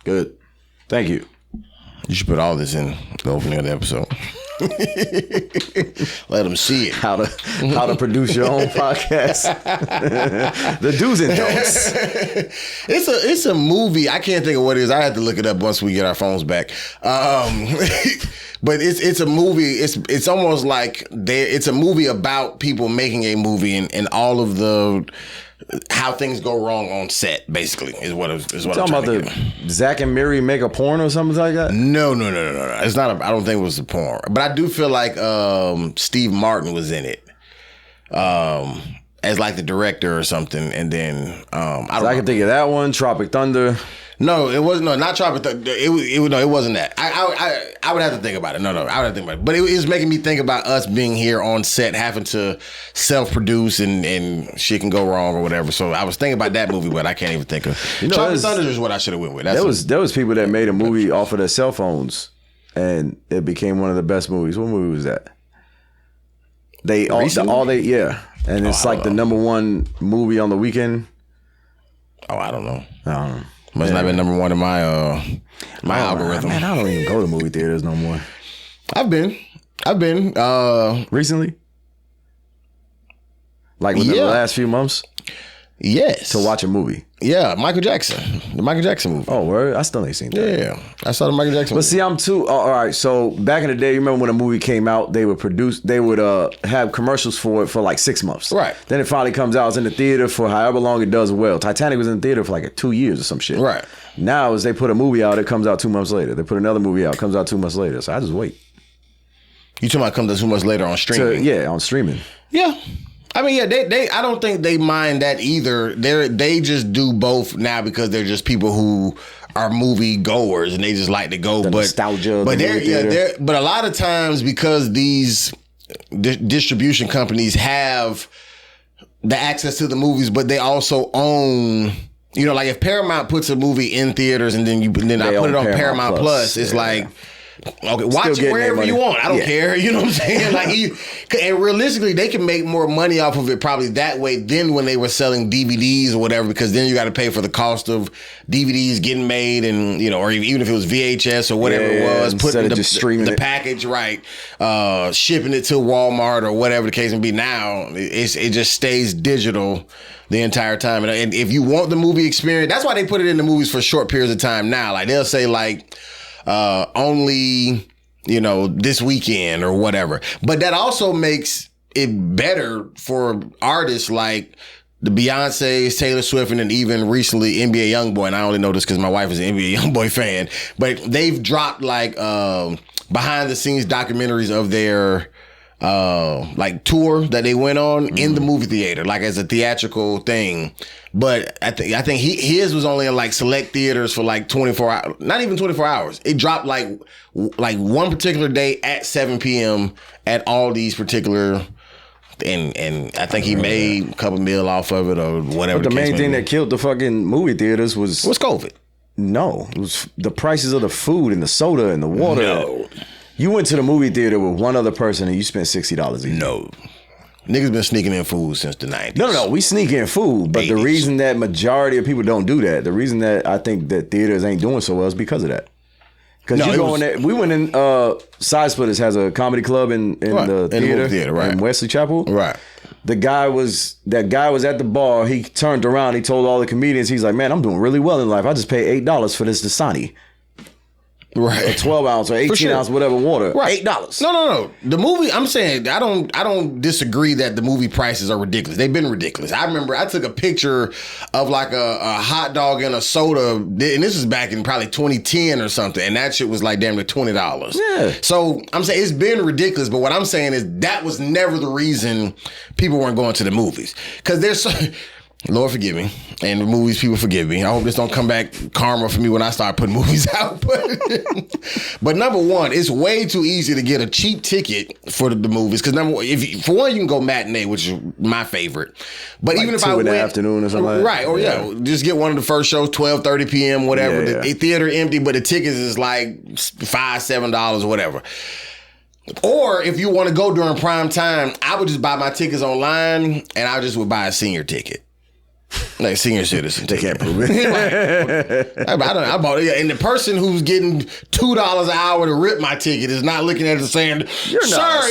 Good. Thank you. You should put all this in the opening of the episode. Let them see it. How to produce your own podcast. The do's and don'ts. It's a movie. I can't think of what it is. I have to look it up once we get our phones back. But it's a movie. It's almost like it's a movie about people making a movie and all of the how things go wrong on set. Basically, is what I'm talking about. The Zach and Miri make a porn or something like that. No. It's not. I don't think it was a porn. But I do feel like Steve Martin was in it. As like the director or something, and then I can think of that one, Tropic Thunder. No, it wasn't. No, not Tropic Thunder. It wasn't that. I would have to think about it. No, I would have to think about it. But it was making me think about us being here on set, having to self-produce and shit can go wrong or whatever. So I was thinking about that movie, but I can't even think of. Tropic Thunder is what I should have went with. There was people that made a movie off of their cell phones, and it became one of the best movies. What movie was that? And it's like the number one movie on the weekend. Oh, I don't know. Must not been number one in my algorithm. Man, I don't even go to movie theaters no more. I've been. Recently? Like within the last few months? Yes. To watch a movie? Yeah, Michael Jackson. The Michael Jackson movie. Oh, word? I still ain't seen that. Yeah, I saw the Michael Jackson movie. But see, I'm too... all right, so back in the day, you remember when a movie came out, they would have commercials for it for like 6 months. Right. Then it finally comes out, it's in the theater for however long it does well. Titanic was in the theater for like 2 years or some shit. Right. Now, as they put a movie out, it comes out 2 months later. They put another movie out, it comes out 2 months later. So I just wait. You talking about comes out 2 months later on streaming? On streaming. Yeah. I mean, yeah, they I don't think they mind that either. They just do both now because they're just people who are movie goers and they just like to go. The nostalgia. But but a lot of times because these distribution companies have the access to the movies, but they also own. You know, like if Paramount puts a movie in theaters and then I put it on Paramount Plus, it's like. Okay, watch it wherever you want. I don't care. You know what I'm saying? Like, and realistically, they can make more money off of it probably that way than when they were selling DVDs or whatever, because then you got to pay for the cost of DVDs getting made, and or even if it was VHS or whatever it was, putting the package right, shipping it to Walmart or whatever the case may be. Now it just stays digital the entire time, and if you want the movie experience, that's why they put it in the movies for short periods of time. Now, like they'll say like. Only, this weekend or whatever. But that also makes it better for artists like the Beyoncé's, Taylor Swift, and then even recently NBA YoungBoy. And I only know this because my wife is an NBA YoungBoy fan. But they've dropped like behind the scenes documentaries of their like tour that they went on in the movie theater, like as a theatrical thing. But I think his was only in like select theaters for like 24 hours, not even 24 hours. It dropped like one particular day at 7 p.m. at all these particular, and I think he made a couple mil off of it or whatever. But the main thing that killed the fucking movie theaters was COVID. No, it was the prices of the food and the soda and the water. No. You went to the movie theater with one other person and you spent $60 each. No. Niggas been sneaking in food since the 90s. No, we sneak in food. But the reason that majority of people don't do that, the reason that I think that theaters ain't doing so well is because of that. Because in there, we went in, Side Splitters has a comedy club in the theater right. In Wesley Chapel. Right. That guy was at the bar. He turned around. He told all the comedians, he's like, man, I'm doing really well in life. I just paid $8 for this Dasani. Right. A 12 ounce or 18 ounce, whatever water. Right. $8. No. The movie, I'm saying, I don't disagree that the movie prices are ridiculous. They've been ridiculous. I remember I took a picture of like a hot dog and a soda, and this was back in probably 2010 or something, and that shit was like damn near $20. Yeah. So I'm saying it's been ridiculous, but what I'm saying is that was never the reason people weren't going to the movies. Because there's so... Lord forgive me, and the movies people forgive me. I hope this don't come back karma for me when I start putting movies out. But number one, it's way too easy to get a cheap ticket for the movies. Because for one, you can go matinee, which is my favorite. But like even if I went in the afternoon or something, right? Or just get one of the first shows, 12:30 p.m. whatever. The theater empty, but the tickets is like $5-7 or whatever. Or if you want to go during prime time, I would just buy my tickets online, and I just would buy a senior ticket. Like senior citizen. They can't prove it. I bought it. And the person who's getting $2 an hour to rip my ticket is not looking at it saying, you're not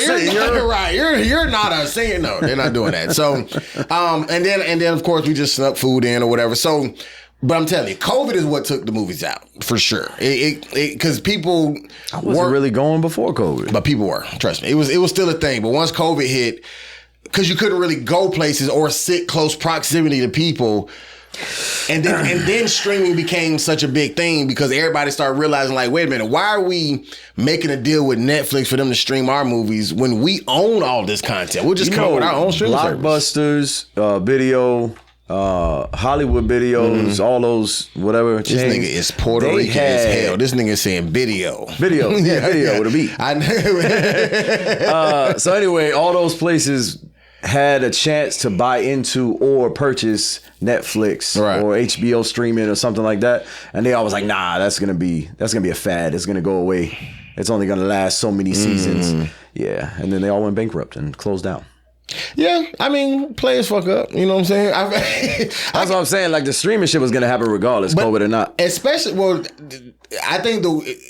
right. You're not a senior. No, they're not doing that. So, and then of course we just snuck food in or whatever. So, but I'm telling you, COVID is what took the movies out for sure. Because people wasn't really going before COVID, but people were. Trust me, it was still a thing. But once COVID hit, because you couldn't really go places or sit close proximity to people. And then streaming became such a big thing because everybody started realizing, like, wait a minute, why are we making a deal with Netflix for them to stream our movies when we own all this content? We'll just come up with our own streaming service. Blockbusters, video, Hollywood videos, all those whatever. This nigga is Puerto Rican as hell. This nigga saying video. Video with a beat. I know. So anyway, all those places had a chance to buy into or purchase Netflix or HBO streaming or something like that, and they always like, nah, that's gonna be a fad. It's gonna go away. It's only gonna last so many seasons. Yeah, and then they all went bankrupt and closed down. Yeah, I mean, players fuck up. You know what I'm saying? That's what I'm saying. Like the streaming shit was gonna happen regardless, COVID or not. Especially, I think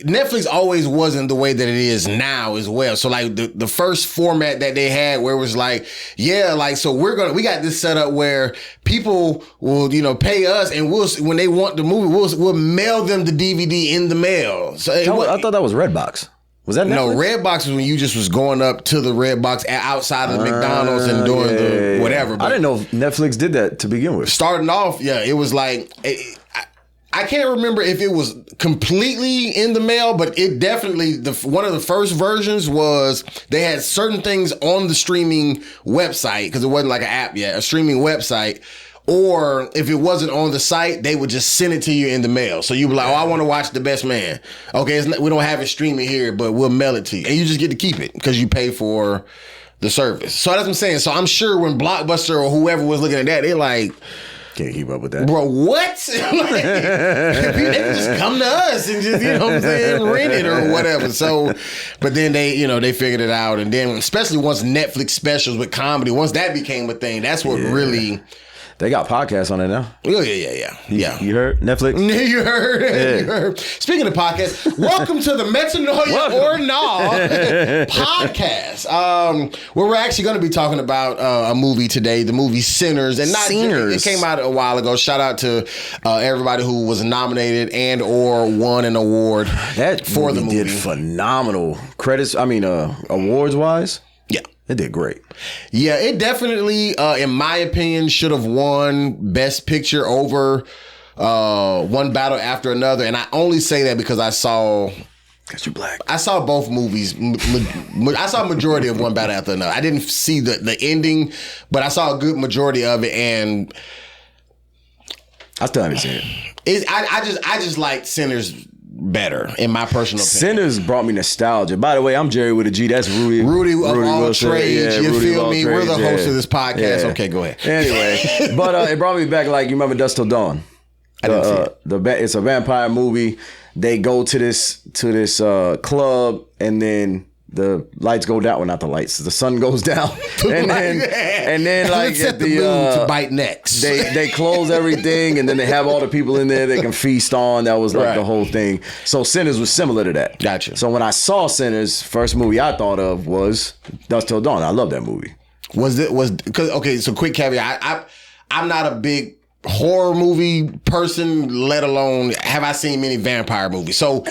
Netflix always wasn't the way that it is now as well. So like the first format that they had, where it was like, so we got this set up where people will pay us, and when they want the movie, we'll mail them the DVD in the mail. So I thought that was Redbox. Was that Netflix? No, Redbox was when you just was going up to the Redbox outside of the McDonald's and doing the whatever. But I didn't know Netflix did that to begin with. Starting off, it was like, I can't remember if it was completely in the mail, but it definitely, one of the first versions was they had certain things on the streaming website, because it wasn't like an app yet, a streaming website. Or if it wasn't on the site, they would just send it to you in the mail. So you were like, I want to watch The Best Man. Okay, we don't have it streaming here, but we'll mail it to you. And you just get to keep it because you pay for the service. So that's what I'm saying. So I'm sure when Blockbuster or whoever was looking at that, they're like, can't keep up with that. Bro, what? Like, they can just come to us and just, rent it or whatever. So, but then they figured it out. And then especially once Netflix specials with comedy, once that became a thing, that's what really... They got podcasts on it now. Oh, yeah. You heard? Netflix? You heard. Yeah. You heard. Speaking of podcasts, welcome to the Metanoia or Nah podcast, where we're actually going to be talking about a movie today, the movie Sinners. And not Sinners. It came out a while ago. Shout out to everybody who was nominated and or won an award for the movie. Did phenomenal. Credits, awards-wise? Yeah. It did great. Yeah, it definitely, in my opinion, should have won Best Picture over one battle after another. And I only say that because I saw... Because you're black. I saw both movies. I saw a majority of one battle after another. I didn't see the ending, but I saw a good majority of it. And I still haven't seen it. I just like Sinners better, in my personal opinion. Sinners brought me nostalgia. By the way, I'm Jerry with a G. That's Rudy of all Wilson. trades. You Rudy feel me? We're the host of this podcast. Yeah. Okay, go ahead. Anyway, but it brought me back, like, you remember Dusk Till Dawn? I didn't see it. It's a vampire movie. They go to this club, and then the lights go down. Well, not the lights. The sun goes down, and then like set the mood to bite necks. They close everything, and then they have all the people in there they can feast on. That was like the whole thing. So Sinners was similar to that. Gotcha. So when I saw Sinners, first movie I thought of was Dusk Till Dawn. I love that movie. So quick caveat. I'm not a big horror movie person, let alone have I seen many vampire movies. So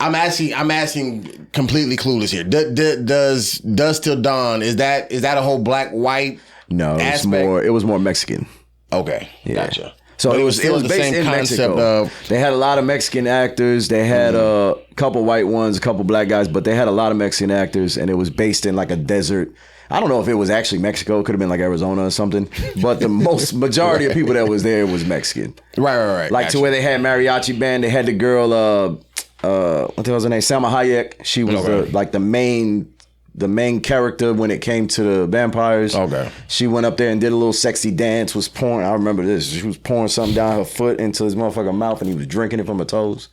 I'm asking completely clueless here. Does Dusk Till Dawn, is that a whole black white? No, it was more Mexican. Okay, yeah. Gotcha. So it was the based same in concept Mexico. They had a lot of Mexican actors. They had a couple white ones, a couple black guys, but they had a lot of Mexican actors, and it was based in like a desert. I don't know if it was actually Mexico. It could have been like Arizona or something. But the majority of people that was there was Mexican. Right. Like to where they had mariachi band. They had the girl, what the hell's her name? Salma Hayek. She was the main character when it came to the vampires. Okay. She went up there and did a little sexy dance, was pouring, I remember this, she was pouring something down her foot into his motherfucking mouth, and he was drinking it from her toes.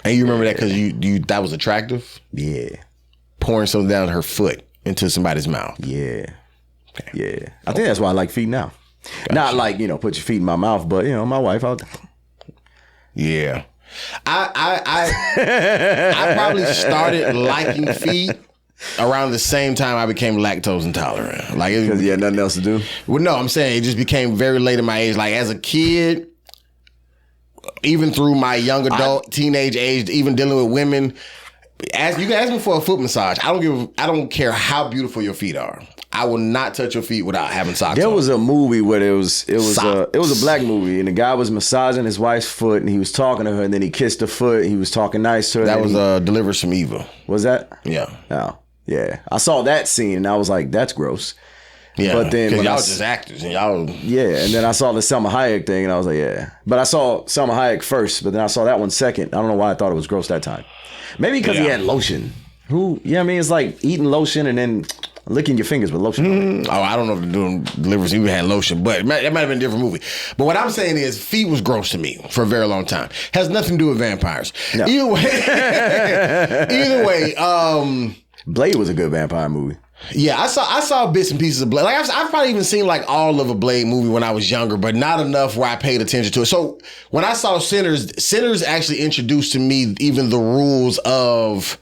And you remember that because you that was attractive? Yeah. Pouring something down her foot into somebody's mouth. Yeah. Okay. Yeah. I think that's why I like feet now. Not like, put your feet in my mouth, but my wife out. Yeah. I probably started liking feet around the same time I became lactose intolerant. Like, because you had nothing else to do? Well, no, I'm saying it just became very late in my age. Like, as a kid, even through my young adult, teenage age, even dealing with women, you can ask me for a foot massage. I don't care how beautiful your feet are. I will not touch your feet without having socks on. There was a movie where it was a black movie, and the guy was massaging his wife's foot, and he was talking to her, and then he kissed her foot. And he was talking nice to her. That was Deliverance from Evil. Was that? Yeah. Oh, yeah. I saw that scene, and I was like, that's gross. Yeah, but then because y'all just actors, and y'all. Yeah, and then I saw the Selma Hayek thing, and I was like, yeah. But I saw Selma Hayek first, but then I saw that one second. I don't know why I thought it was gross that time. Maybe because he had lotion. It's like eating lotion and then licking your fingers with lotion. Mm-hmm. Oh, I don't know if they're doing Deliverance. We had lotion, but that might have been a different movie. But what I'm saying is, feet was gross to me for a very long time. Has nothing to do with vampires. No. Either way, Blade was a good vampire movie. Yeah, I saw bits and pieces of Blade. Like I've probably even seen like all of a Blade movie when I was younger, but not enough where I paid attention to it. So when I saw Sinners actually introduced to me even the rules of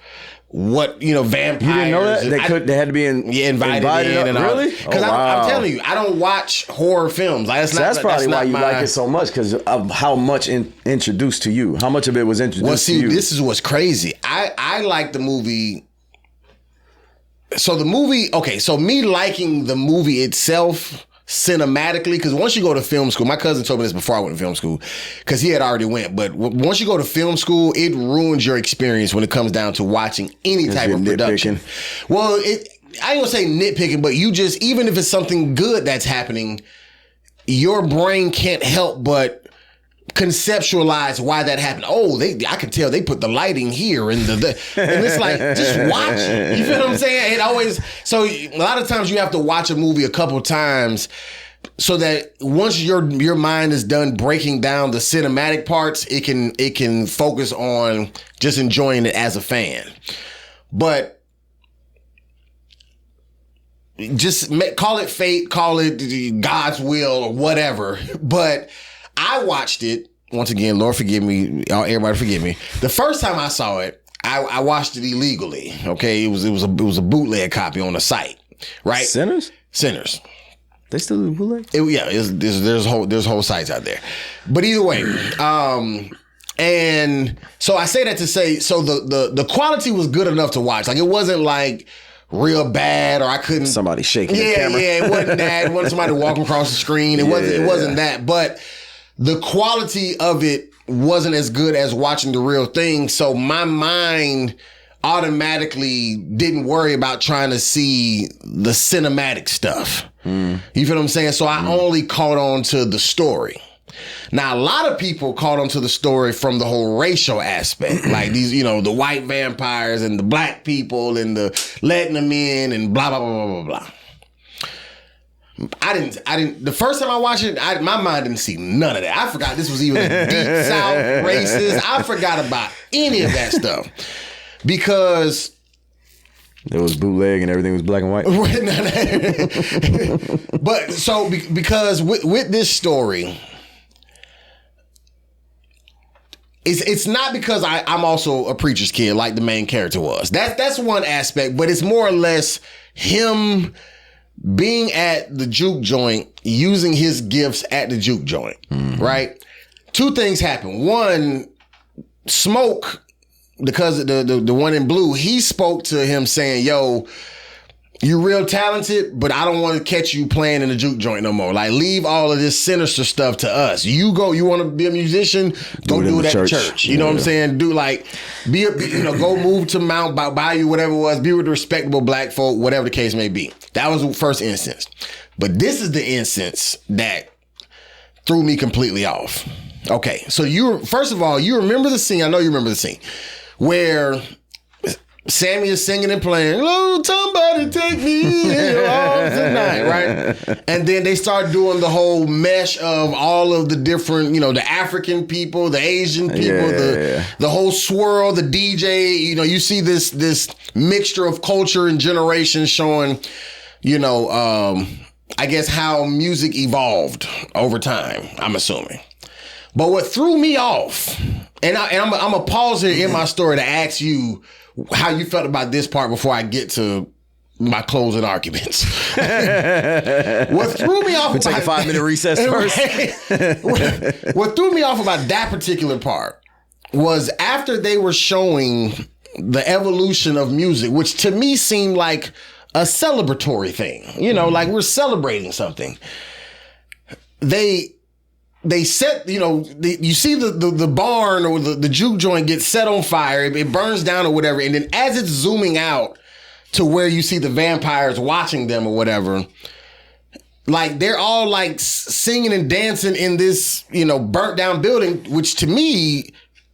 what vampires. You didn't know that they had to be invited in and really? Because I'm telling you, I don't watch horror films. Like, that's probably why you like it so much, because of how much introduced to you. How much of it was introduced to you? This is what's crazy. I like the movie. So the movie, so me liking the movie itself cinematically, because once you go to film school, my cousin told me this before I went to film school, because he had already went, but once you go to film school, it ruins your experience when it comes down to watching any type of production. Well, I ain't gonna say nitpicking, but you just, even if it's something good that's happening, your brain can't help but conceptualize why that happened. I can tell they put the lighting here and and it's like, just watch it. You feel what I'm saying? So a lot of times you have to watch a movie a couple times so that once your mind is done breaking down the cinematic parts, it can focus on just enjoying it as a fan. But just call it fate, call it God's will or whatever. But I watched it, once again, Lord forgive me, everybody forgive me. The first time I saw it, I watched it illegally. Okay, it was a bootleg copy on the site, right? Sinners. They still do bootleg? There's whole sites out there. But either way, and so I say that to say, so the quality was good enough to watch. Like, it wasn't like real bad, or I couldn't. Somebody shaking the camera. Yeah, it wasn't that. It wasn't somebody walking across the screen. It wasn't that. But the quality of it wasn't as good as watching the real thing. So my mind automatically didn't worry about trying to see the cinematic stuff. You feel what I'm saying? So I only caught on to the story. Now, a lot of people caught on to the story from the whole racial aspect, like these, the white vampires and the black people and the letting them in and blah, blah, blah, blah, blah, blah. I didn't, the first time I watched it, my mind didn't see none of that. I forgot this was even a deep South racist. I forgot about any of that stuff because it was bootleg and everything was black and white. But so because with this story, it's not because I'm also a preacher's kid like the main character was. That's one aspect, but it's more or less him being at the juke joint, using his gifts at the juke joint, right? Two things happen. One, Smoke, because the one in blue, he spoke to him saying, yo, you're real talented, but I don't want to catch you playing in the juke joint no more. Like, leave all of this sinister stuff to us. You want to be a musician, go do it at church. You know what I'm saying? Go move to Mount Bayou, whatever it was, be with respectable black folk, whatever the case may be. That was the first instance. But this is the instance that threw me completely off. Okay, so first of all, you remember the scene, I know you remember the scene, where Sammy is singing and playing, oh, somebody take me in your arms tonight, right? And then they start doing the whole mesh of all of the different, the African people, the Asian people, the whole swirl, the DJ, you see this mixture of culture and generations showing, I guess, how music evolved over time, I'm assuming. But what threw me off, and I'm going to pause here in my story to ask you how you felt about this part before I get to my closing arguments. What threw me off... We'll take a 5-minute recess first. What threw me off about that particular part was after they were showing the evolution of music, which to me seemed like a celebratory thing. You know, like we're celebrating something. They set, you know, you see the barn or the juke joint get set on fire. It burns down or whatever. And then as it's zooming out to where you see the vampires watching them or whatever, like they're all like singing and dancing in this, you know, burnt down building, which to me,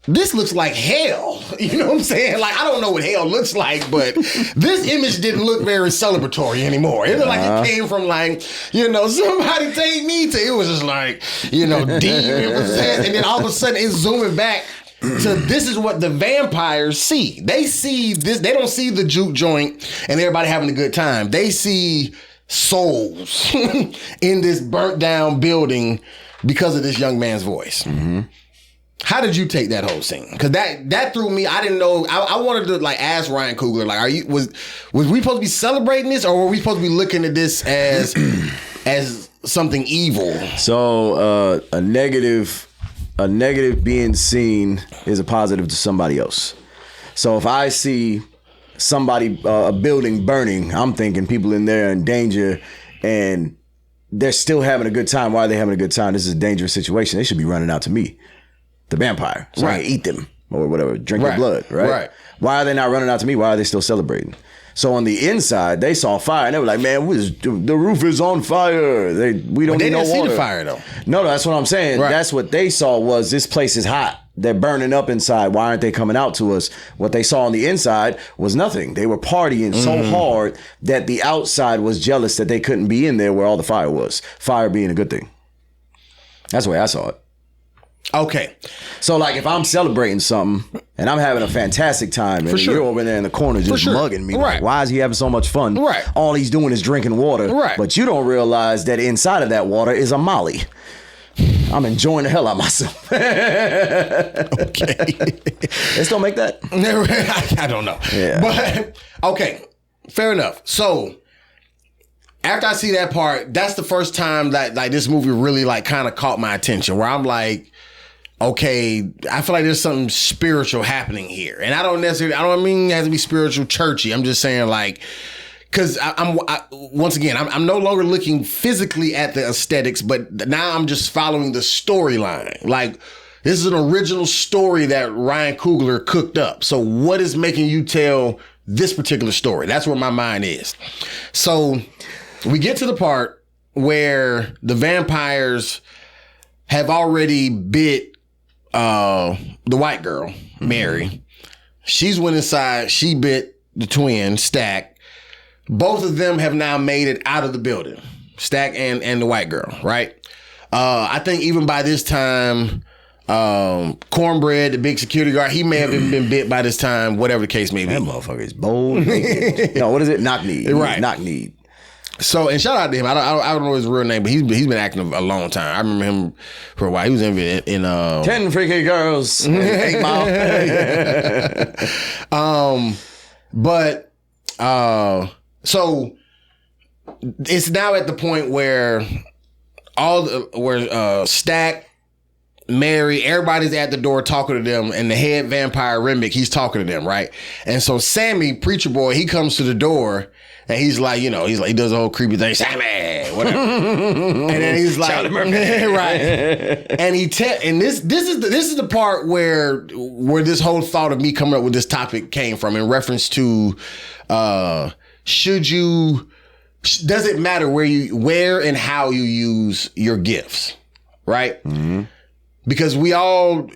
this looks like hell. You know what I'm saying? Like, I don't know what hell looks like, but this image didn't look very celebratory anymore. It looked like it came from like, you know, somebody take me to, it was just like, you know, demon possessed. And then all of a sudden it's zooming back to this is what the vampires see. They see this, they don't see the juke joint and everybody having a good time. They see souls in this burnt down building because of this young man's voice. Mm-hmm. How did you take that whole scene? Because that threw me. I didn't know. I wanted to like ask Ryan Coogler, like, was we supposed to be celebrating this, or were we supposed to be looking at this as something evil? So a negative being seen is a positive to somebody else. So if I see somebody a building burning, I'm thinking people in there in danger, and they're still having a good time. Why are they having a good time? This is a dangerous situation. They should be running out to me, the vampire, so I can eat them or whatever, drink their blood, right? Why are they not running out to me? Why are they still celebrating? So on the inside, they saw fire and they were like, "Man, the roof is on fire. We don't need no water." They didn't see the fire though. No, that's what I'm saying. Right. That's what they saw was this place is hot. They're burning up inside. Why aren't they coming out to us? What they saw on the inside was nothing. They were partying so hard that the outside was jealous that they couldn't be in there where all the fire was. Fire being a good thing. That's the way I saw it. Okay. So like if I'm celebrating something and I'm having a fantastic time and you're over there in the corner just mugging me, like, why is he having so much fun? Right. All he's doing is drinking water. Right. But you don't realize that inside of that water is a molly. I'm enjoying the hell out of myself. Okay. Let's don't make that. I don't know. Yeah. But okay, fair enough. So after I see that part, that's the first time that like this movie really like kind of caught my attention, where I'm like, okay, I feel like there's something spiritual happening here. And I don't mean it has to be spiritual churchy. I'm just saying like, because once again, I'm no longer looking physically at the aesthetics, but now I'm just following the storyline. Like, this is an original story that Ryan Coogler cooked up. So what is making you tell this particular story? That's where my mind is. So we get to the part where the vampires have already bit the white girl, Mary. She's went inside. She bit the twin, Stack. Both of them have now made it out of the building, Stack and the white girl, right? I think even by this time, Cornbread, the big security guard, he may have even been bit by this time, whatever the case may be. That motherfucker is bold. No, what is it? Knock-kneed. Right. Knock-kneed. So, and shout out to him. I don't know his real name, but he's been acting a long time. I remember him for a while. He was in 10 Freaky Girls, 8 Mile. So it's now at the point where Stack, Mary, everybody's at the door talking to them, and the head vampire Remick, he's talking to them, right? And so Sammy, preacher boy, he comes to the door and he's like, he does the whole creepy thing, Sammy, whatever. And then he's like, right. And this is the part where this whole thought of me coming up with this topic came from, in reference to does it matter where and how you use your gifts, right? Mm-hmm. Because we all,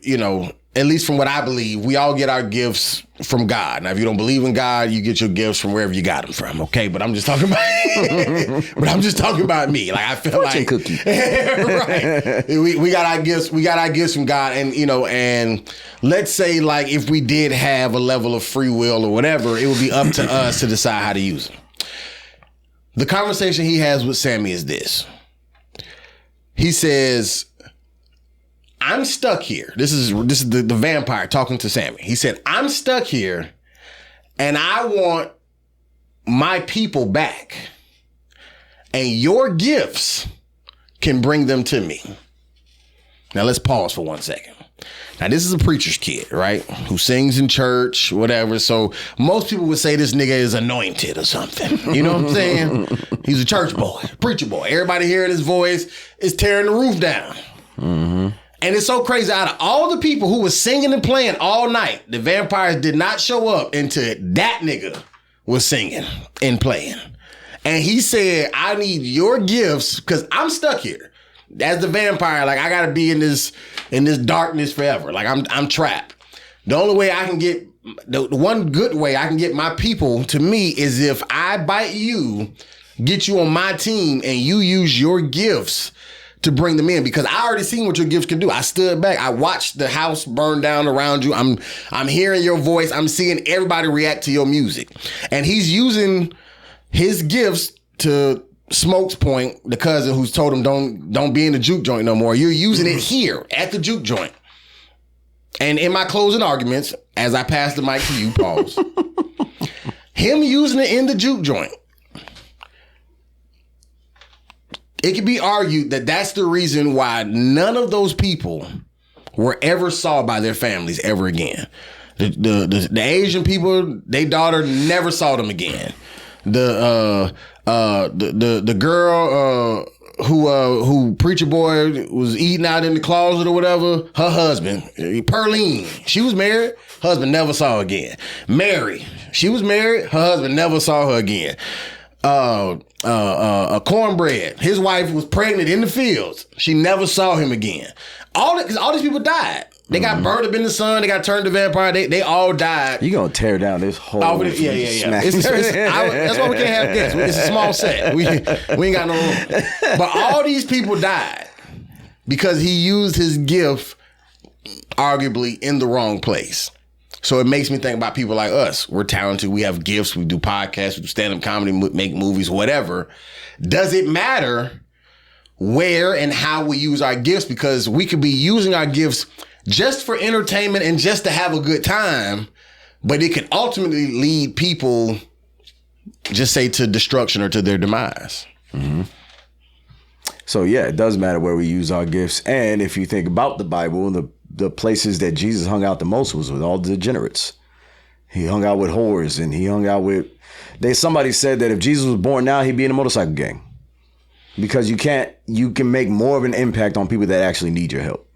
at least from what I believe, we all get our gifts from God. Now, if you don't believe in God, you get your gifts from wherever you got them from, okay? But I'm just talking about me. Like, I feel like cookie. Right. We got our gifts. We got our gifts from God, and and let's say like if we did have a level of free will or whatever, it would be up to us to decide how to use them. The conversation he has with Sammy is this. He says, I'm stuck here. This is the vampire talking to Sammy. He said, I'm stuck here and I want my people back. And your gifts can bring them to me. Now let's pause for 1 second. Now this is a preacher's kid, right? Who sings in church, whatever. So most people would say this nigga is anointed or something. You know what I'm saying? He's a church boy, preacher boy. Everybody hearing his voice is tearing the roof down. Mm-hmm. And it's so crazy. Out of all the people who was singing and playing all night, the vampires did not show up until that nigga was singing and playing. And he said, I need your gifts because I'm stuck here. As the vampire, like I gotta be in this darkness forever. Like I'm trapped. The only way I can get the one good way I can get my people to me is if I bite you, get you on my team, and you use your gifts to bring them in. Because I already seen what your gifts can do. I stood back. I watched the house burn down around you. I'm hearing your voice. I'm seeing everybody react to your music. And he's using his gifts to Smoke's point, the cousin who's told him don't be in the juke joint no more. You're using it here at the juke joint. And in my closing arguments, as I pass the mic to you, pause. Him using it in the juke joint. It can be argued that that's the reason why none of those people were ever saw by their families ever again. The Asian people, their daughter never saw them again. The girl who preacher boy was eating out in the closet or whatever, her husband, Pearline, she was married, husband never saw her again. Mary, she was married, her husband never saw her again. Cornbread, his wife was pregnant in the fields, she never saw him again. All these people died. They got burned up in the sun. They got turned to vampire. They all died. You gonna tear down this whole? Yeah. That's why we can't have guests. It's a small set. We ain't got no room. But all these people died because he used his gift, arguably, in the wrong place. So it makes me think about people like us. We're talented. We have gifts. We do podcasts. We do stand-up comedy. Make movies. Whatever. Does it matter where and how we use our gifts? Because we could be using our gifts just for entertainment and just to have a good time, but it can ultimately lead people, just say, to destruction or to their demise. Mm-hmm. So yeah, it does matter where we use our gifts. And if you think about the Bible, the places that Jesus hung out the most was with all the degenerates. He hung out with whores, and he hung out with. Somebody said that if Jesus was born now, he'd be in a motorcycle gang, because you can make more of an impact on people that actually need your help.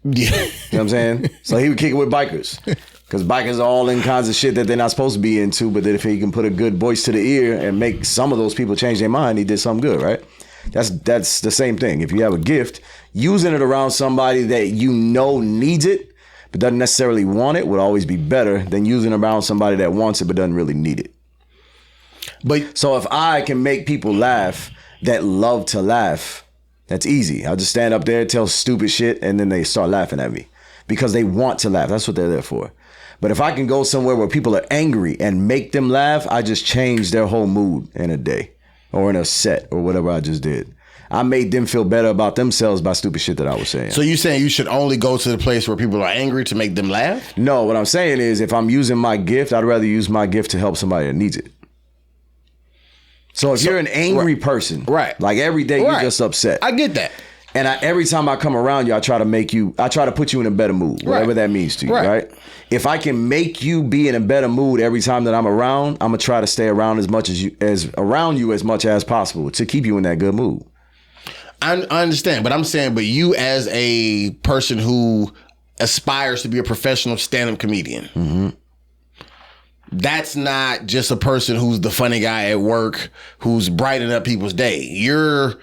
Yeah. You know what I'm saying? So he would kick it with bikers, because bikers are all in kinds of shit that they're not supposed to be into, but then if he can put a good voice to the ear and make some of those people change their mind, he did something good, right? That's the same thing. If you have a gift, using it around somebody that you know needs it but doesn't necessarily want it would always be better than using it around somebody that wants it but doesn't really need it. But so if I can make people laugh that love to laugh, that's easy. I'll just stand up there, tell stupid shit, and then they start laughing at me because they want to laugh. That's what they're there for. But if I can go somewhere where people are angry and make them laugh, I just changed their whole mood in a day or in a set or whatever I just did. I made them feel better about themselves by stupid shit that I was saying. So you saying you should only go to the place where people are angry to make them laugh? No, what I'm saying is if I'm using my gift, I'd rather use my gift to help somebody that needs it. So if you're an angry person, right, like every day you're just upset. I get that. And every time I come around you, I try to put you in a better mood, whatever that means to you, right? If I can make you be in a better mood every time that I'm around, I'm gonna try to stay around as much as possible to keep you in that good mood. I understand, but I'm saying, but you as a person who aspires to be a professional stand-up comedian, mm-hmm. That's not just a person who's the funny guy at work who's brightening up people's day. You're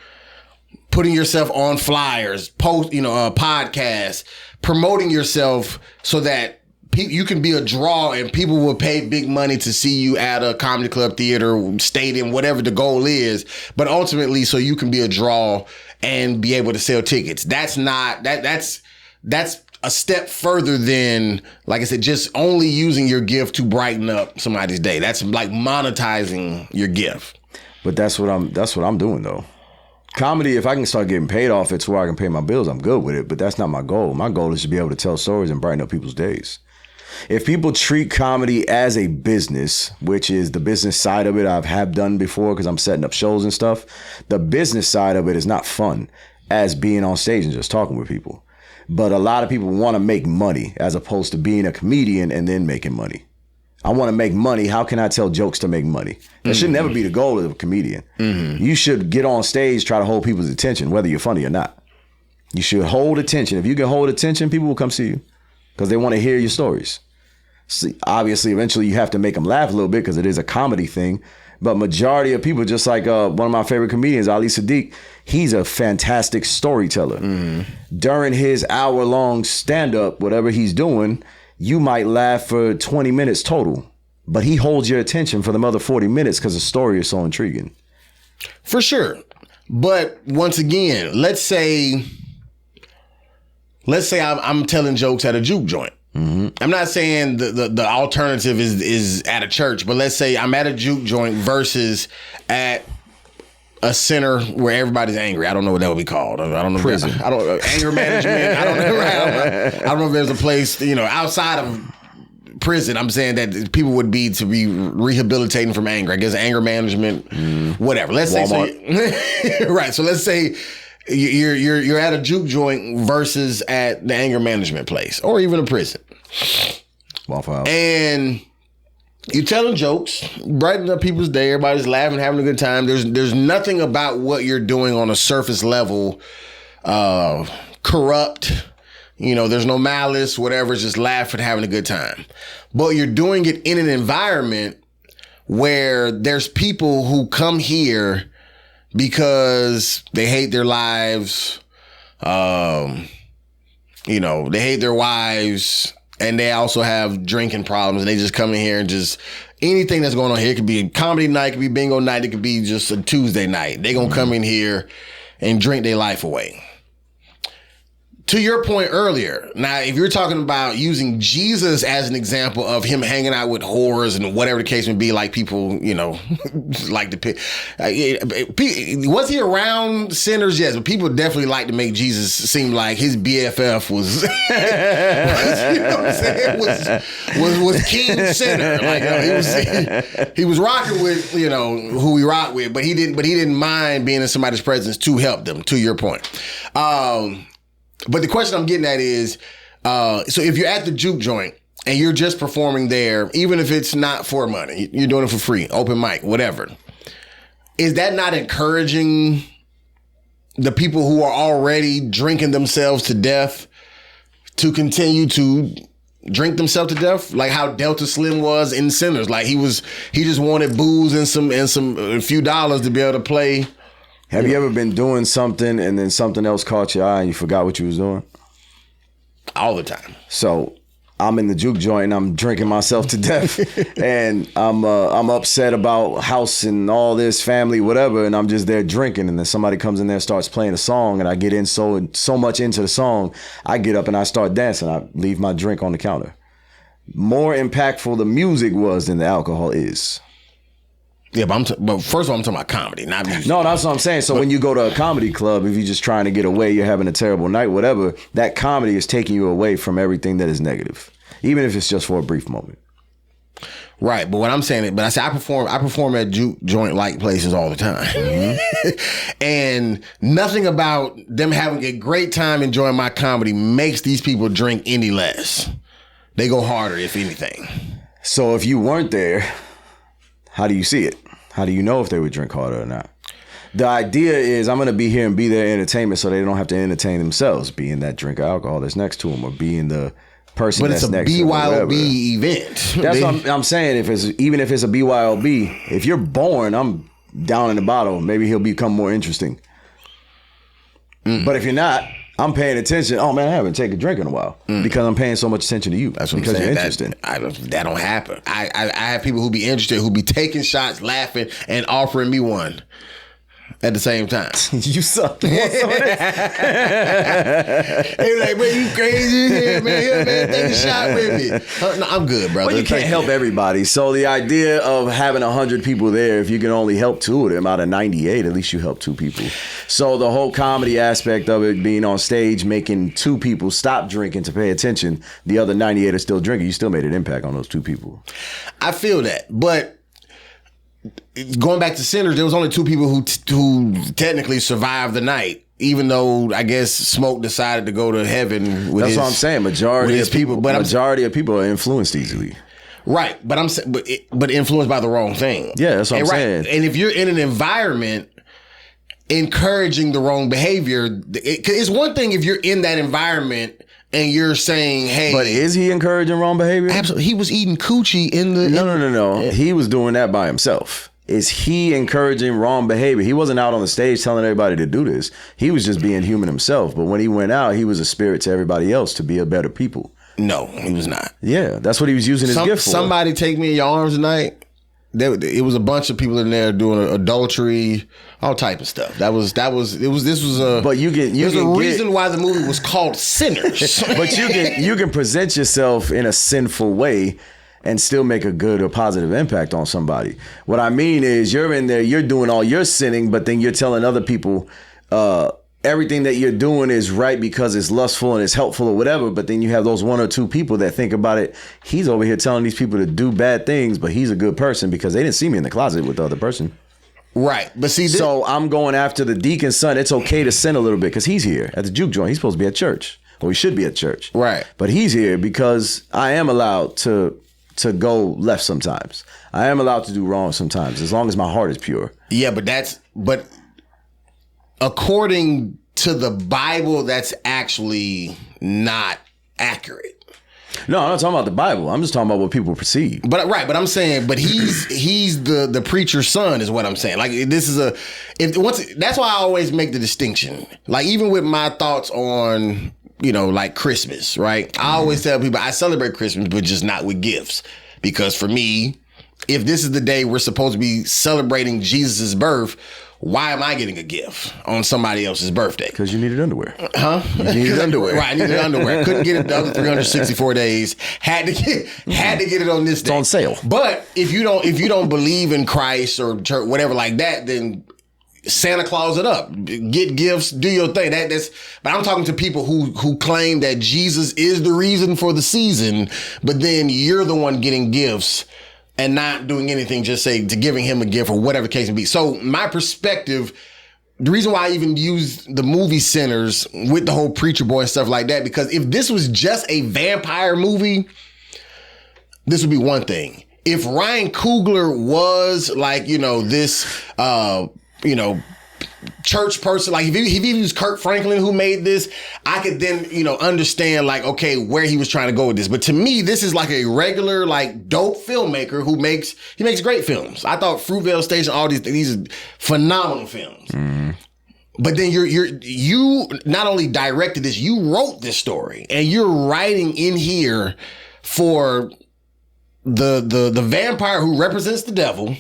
putting yourself on flyers, podcasts, promoting yourself so that you can be a draw and people will pay big money to see you at a comedy club, theater, stadium, whatever the goal is. But ultimately, so you can be a draw and be able to sell tickets. That's a step further than, like I said, just only using your gift to brighten up somebody's day. That's like monetizing your gift. But that's what I'm doing though. Comedy, if I can start getting paid off it to where I can pay my bills, I'm good with it. But that's not my goal. My goal is to be able to tell stories and brighten up people's days. If people treat comedy as a business, which is the business side of it I have done before because I'm setting up shows and stuff, the business side of it is not fun as being on stage and just talking with people. But a lot of people want to make money as opposed to being a comedian and then making money. I want to make money. How can I tell jokes to make money? That should never be the goal of a comedian. You should get on stage, try to hold people's attention, whether you're funny or not. You should hold attention. If you can hold attention, people will come see you because they want to hear your stories. See, obviously, eventually you have to make them laugh a little bit because it is a comedy thing. But majority of people, just like one of my favorite comedians, Ali Sadiq, he's a fantastic storyteller. During his hour-long stand-up, whatever he's doing, you might laugh for 20 minutes total, but he holds your attention for the other 40 minutes because the story is so intriguing. For sure. But once again, let's say I'm telling jokes at a juke joint. I'm not saying the alternative is at a church, but let's say I'm at a juke joint versus at a center where everybody's angry. I don't know what that would be called. I don't know. Prison. Anger management. I don't know. I don't know if there's a place, outside of prison. I'm saying that people would be to be rehabilitating from anger. I guess anger management, whatever. Let's say, right. So let's say you're at a juke joint versus at the anger management place or even a prison. Waffle House. And you're telling jokes, brightening up people's day. Everybody's laughing, having a good time. There's nothing about what you're doing on a surface level corrupt. There's no malice, whatever. It's just laughing, having a good time. But you're doing it in an environment where there's people who come here because they hate their lives. They hate their wives. And they also have drinking problems, and they just come in here and just anything that's going on here. It could be a comedy night, it could be bingo night, it could be just a Tuesday night. They're going to come in here and drink their life away. To your point earlier, now, if you're talking about using Jesus as an example of him hanging out with whores and whatever the case may be, like people, like to pick. Was he around sinners? Yes, but people definitely like to make Jesus seem like his BFF was, was king sinner. Like, he was rocking with, who we rock with, but he didn't mind being in somebody's presence to help them, to your point. But the question I'm getting at is, so if you're at the juke joint and you're just performing there, even if it's not for money, you're doing it for free, open mic, whatever, is that not encouraging the people who are already drinking themselves to death to continue to drink themselves to death? Like how Delta Slim was in Sinners. Like he just wanted booze and a few dollars to be able to play. Have you ever been doing something and then something else caught your eye and you forgot what you was doing? All the time. So I'm in the juke joint and I'm drinking myself to death and I'm upset about house and all this, family, whatever, and I'm just there drinking, and then somebody comes in there and starts playing a song, and I get in so much into the song, I get up and I start dancing. I leave my drink on the counter. More impactful the music was than the alcohol is. Yeah, but first of all, I'm talking about comedy, not music. No, that's what I'm saying. So when you go to a comedy club, if you're just trying to get away, you're having a terrible night, whatever, that comedy is taking you away from everything that is negative, even if it's just for a brief moment. Right, but what I'm saying, but I say I perform at juke joint like places all the time, and nothing about them having a great time enjoying my comedy makes these people drink any less. They go harder, if anything. So if you weren't there, how do you see it? How do you know if they would drink harder or not? The idea is I'm going to be here and be their entertainment so they don't have to entertain themselves, being that drink of alcohol that's next to them or being the person that's next to them. But it's a BYOB event. That's what I'm saying. Even if it's a BYOB, if you're boring, I'm down in the bottle. Maybe he'll become more interesting. But if you're not, I'm paying attention. Oh man, I haven't taken a drink in a while because I'm paying so much attention to you. That's what because I'm saying. You're interested. That don't happen. I have people who be interested, who be taking shots, laughing, and offering me one. at the same time. You suck. They like, man, you crazy here, man. Here, man, take a shot with me. No, I'm good, brother. Well, you can't help everybody. So the idea of having 100 people there, if you can only help 2 of them out of 98, at least you help 2 people. So the whole comedy aspect of it, being on stage, making 2 people stop drinking to pay attention, the other 98 are still drinking, you still made an impact on those 2 people. I feel that, but going back to Sinners, there was only 2 people who technically survived the night, even though I guess Smoke decided to go to heaven with That's what I'm saying. Majority of people are influenced easily. Right, but but influenced by the wrong thing. Yeah, that's what I'm saying. And if you're in an environment encouraging the wrong behavior, it's one thing if you're in that environment and you're saying, hey. But is he encouraging wrong behavior? Absolutely. He was eating coochie in the... No. He was doing that by himself. Is he encouraging wrong behavior? He wasn't out on the stage telling everybody to do this. He was just being human himself. But when he went out, he was a spirit to everybody else to be a better people. No, he was not. Yeah, that's what he was using his gift for. Somebody take me in your arms tonight. It was a bunch of people in there doing adultery, all type of stuff. This was a. But there's a reason why the movie was called Sinners. But you can present yourself in a sinful way and still make a good or positive impact on somebody. What I mean is, you're in there, you're doing all your sinning, but then you're telling other people everything that you're doing is right because it's lustful and it's helpful or whatever. But then you have those 1 or 2 people that think about it. He's over here telling these people to do bad things, but he's a good person because they didn't see me in the closet with the other person. Right. But see, so I'm going after the deacon's son. It's okay to sin a little bit because he's here at the juke joint. He's supposed to be at church, or he should be at church. Right. But he's here because I am allowed to go left sometimes. I am allowed to do wrong sometimes, as long as my heart is pure. Yeah, but according to the Bible, that's actually not accurate. No, I'm not talking about the Bible. I'm just talking about what people perceive. But I'm saying, but he's the preacher's son is what I'm saying. Like, this is that's why I always make the distinction. Like, even with my thoughts on, like Christmas, right? I always tell people I celebrate Christmas, but just not with gifts. Because for me, if this is the day we're supposed to be celebrating Jesus' birth, why am I getting a gift on somebody else's birthday? Because you needed underwear. Huh? You needed underwear. Right, I needed underwear. Couldn't get it the other 364 days. Had to get it on this day. It's on sale. But if you don't believe in Christ or church, whatever like that, then Santa Claus it up. Get gifts, do your thing. But I'm talking to people who claim that Jesus is the reason for the season, but then you're the one getting gifts and not doing anything, just say to giving him a gift or whatever the case may be. So my perspective, the reason why I even use the movie Sinners with the whole preacher boy and stuff like that, because if this was just a vampire movie, this would be one thing. If Ryan Coogler was like, this, church person, like if he was Kirk Franklin who made this, I could then, understand like, okay, where he was trying to go with this. But to me, this is like a regular, like dope filmmaker who makes great films. I thought Fruitvale Station, all these are phenomenal films. Mm-hmm. But then you not only directed this, you wrote this story and you're writing in here for the vampire who represents the devil,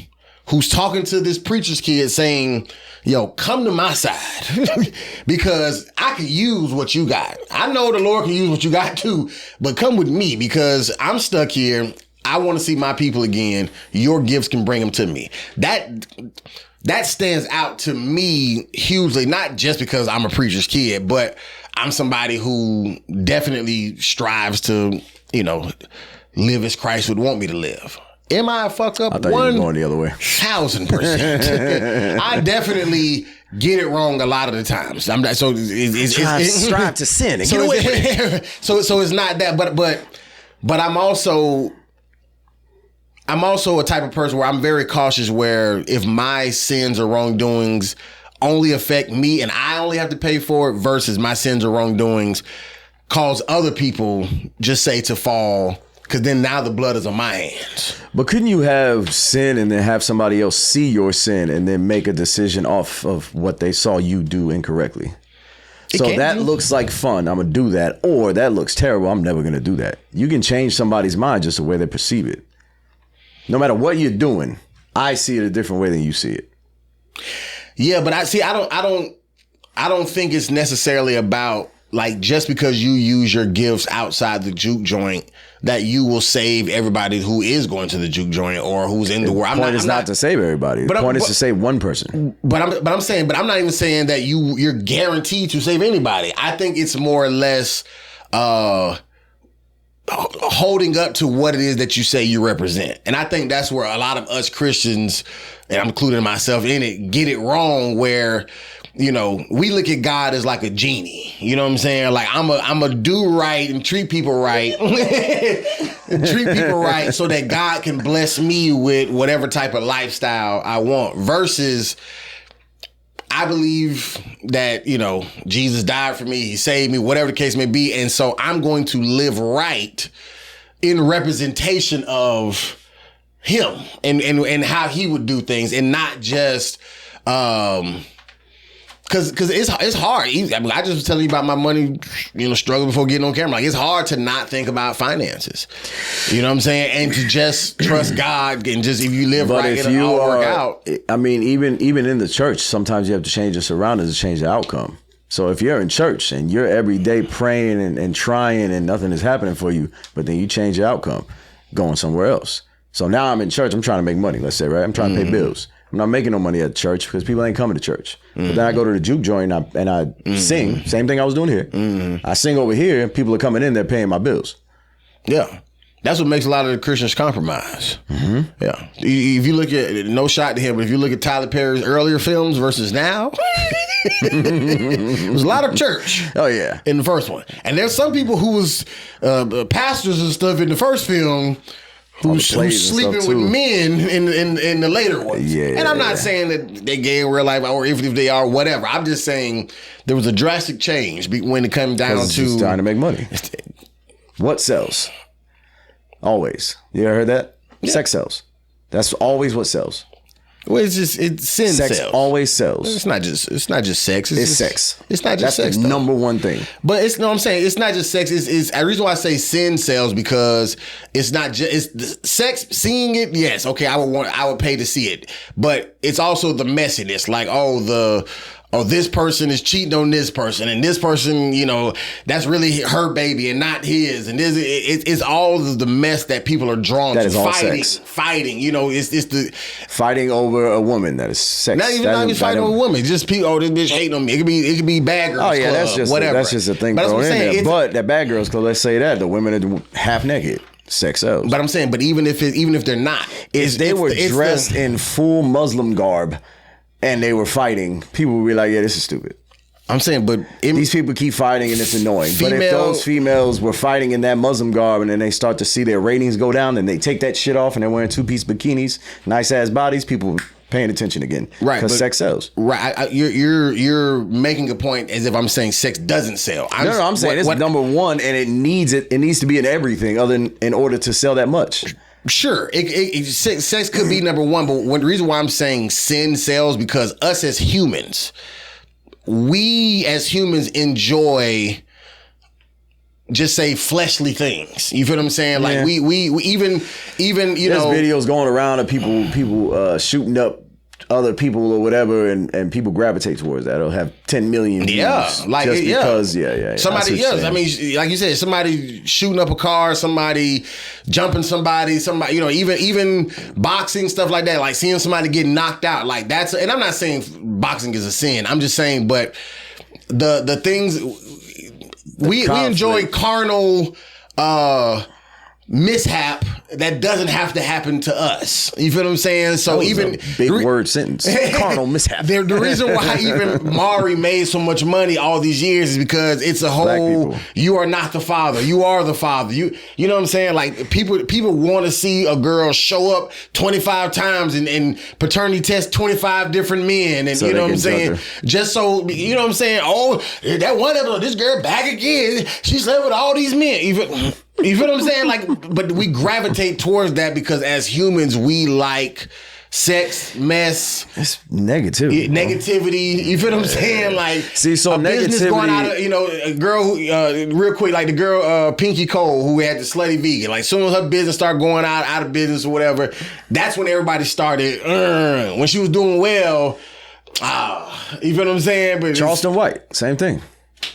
who's talking to this preacher's kid saying, yo, come to my side because I can use what you got. I know the Lord can use what you got too, but come with me because I'm stuck here. I want to see my people again. Your gifts can bring them to me. That stands out to me hugely, not just because I'm a preacher's kid, but I'm somebody who definitely strives to, live as Christ would want me to live. Am I a fuck up? I thought you were going the other way. 1000%. I definitely get it wrong a lot of the times. Strive to sin and get away with it. So it's not that, but I'm also a type of person where I'm very cautious where if my sins or wrongdoings only affect me and I only have to pay for it versus my sins or wrongdoings cause other people just say to fall. Because then now the blood is on my hands. But couldn't you have sin and then have somebody else see your sin and then make a decision off of what they saw you do incorrectly? So that looks like fun. I'm going to do that. Or that looks terrible. I'm never going to do that. You can change somebody's mind just the way they perceive it. No matter what you're doing, I see it a different way than you see it. Yeah, but I don't think it's necessarily about like just because you use your gifts outside the juke joint that you will save everybody who is going to the juke joint or who's in the world. The point is not to save everybody. The point is to save one person. But I'm not even saying that you're guaranteed to save anybody. I think it's more or less holding up to what it is that you say you represent. And I think that's where a lot of us Christians, and I'm including myself in it, get it wrong where, you know, we look at God as like a genie. You know what I'm saying? Like I'm a do right and treat people right. Treat people right so that God can bless me with whatever type of lifestyle I want versus I believe that, you know, Jesus died for me, he saved me, whatever the case may be. And so I'm going to live right in representation of him and how he would do things and not just, Cause it's hard. I mean, I just was telling you about my money, you know, struggle before getting on camera. Like it's hard to not think about finances. You know what I'm saying? And to just trust God and just if you live right, it'll all work out. I mean, even in the church, sometimes you have to change your surroundings to change the outcome. So if you're in church and you're every day praying and trying and nothing is happening for you, but then you change your outcome, going somewhere else. So now I'm in church, I'm trying to make money, let's say, right? I'm trying to pay bills. I'm not making no money at church because people ain't coming to church. But then I go to the juke joint and I sing. Same thing I was doing here. I sing over here. People are coming in. They're paying my bills. Yeah. That's what makes a lot of the Christians compromise. Yeah. If you look at, no shot to him, but if you look at Tyler Perry's earlier films versus now, there's a lot of church. Oh, yeah. In the first one. And there's some people who was pastors and stuff in the first film who's sleeping with men in the later ones. Yeah, and I'm not saying that they gay in real life or if they are, whatever. I'm just saying there was a drastic change when it comes down to trying to make money. What sells? Always. You ever heard that? Yeah. Sex sells. That's always what sells. Well, it's sin sex sells. Always sells. It's not just sex. It's sex. It's not just That's sex. The number one thing. But I'm saying it's not just sex. It's the reason why I say sin sells because it's not just it's sex. Seeing it, yes, okay, I would pay to see it. But it's also the messiness, like this person is cheating on this person, and this person, you know, that's really her baby and not his, and it's all the mess that people are drawn to. Fighting, you know, it's the fighting over a woman that is sex. Not even fighting over a woman, just people. Oh, this bitch hating on me. It could be bad girls. Oh yeah, club, that's just whatever. That's just a thing thrown in there. But that bad girls club, let's say that the women are half naked. Sex sells. But I'm saying, but even if they're not, if they were dressed in full Muslim garb and they were fighting, people would be like, yeah, this is stupid. I'm saying, but these people keep fighting and it's annoying. But if those females were fighting in that Muslim garb and then they start to see their ratings go down and they take that shit off and they're wearing two-piece bikinis, nice ass bodies, people paying attention again. Right. Because sex sells. Right. You're making a point as if I'm saying sex doesn't sell. I'm saying it's number one and it needs to be in everything in order to sell that much. Sure, sex could be number one, but the reason why I'm saying sin sells because us as humans, we as humans enjoy just say fleshly things. You feel what I'm saying? Like yeah. we even you There's know videos going around of people shooting up other people or whatever, and people gravitate towards that. It'll have 10 million views. Yeah, like just because, somebody, I mean, like you said, somebody shooting up a car, somebody jumping somebody, you know, even boxing, stuff like that, like seeing somebody get knocked out, like that's, and I'm not saying boxing is a sin. I'm just saying, but the things we enjoy carnal mishap that doesn't have to happen to us. You feel what I'm saying? So even a big word sentence, carnal mishap. The reason why even Maury made so much money all these years is because it's a whole. You are not the father. You are the father. You know what I'm saying? Like people want to see a girl show up 25 times and paternity test 25 different men, and so you know what I'm saying? Just so you know what I'm saying? Oh, that one episode, this girl back again. She slept with all these men. You feel what I'm saying? Like, but we gravitate towards that because as humans, we like sex, mess. It's negativity. Negativity. You feel what I'm saying? Like, see, so business going out of, you know, a girl who, real quick, like the girl, Pinky Cole, who had the slutty vegan. Like, as soon as her business started going out of business or whatever, that's when everybody started, when she was doing well, You feel what I'm saying? But Charleston White, same thing.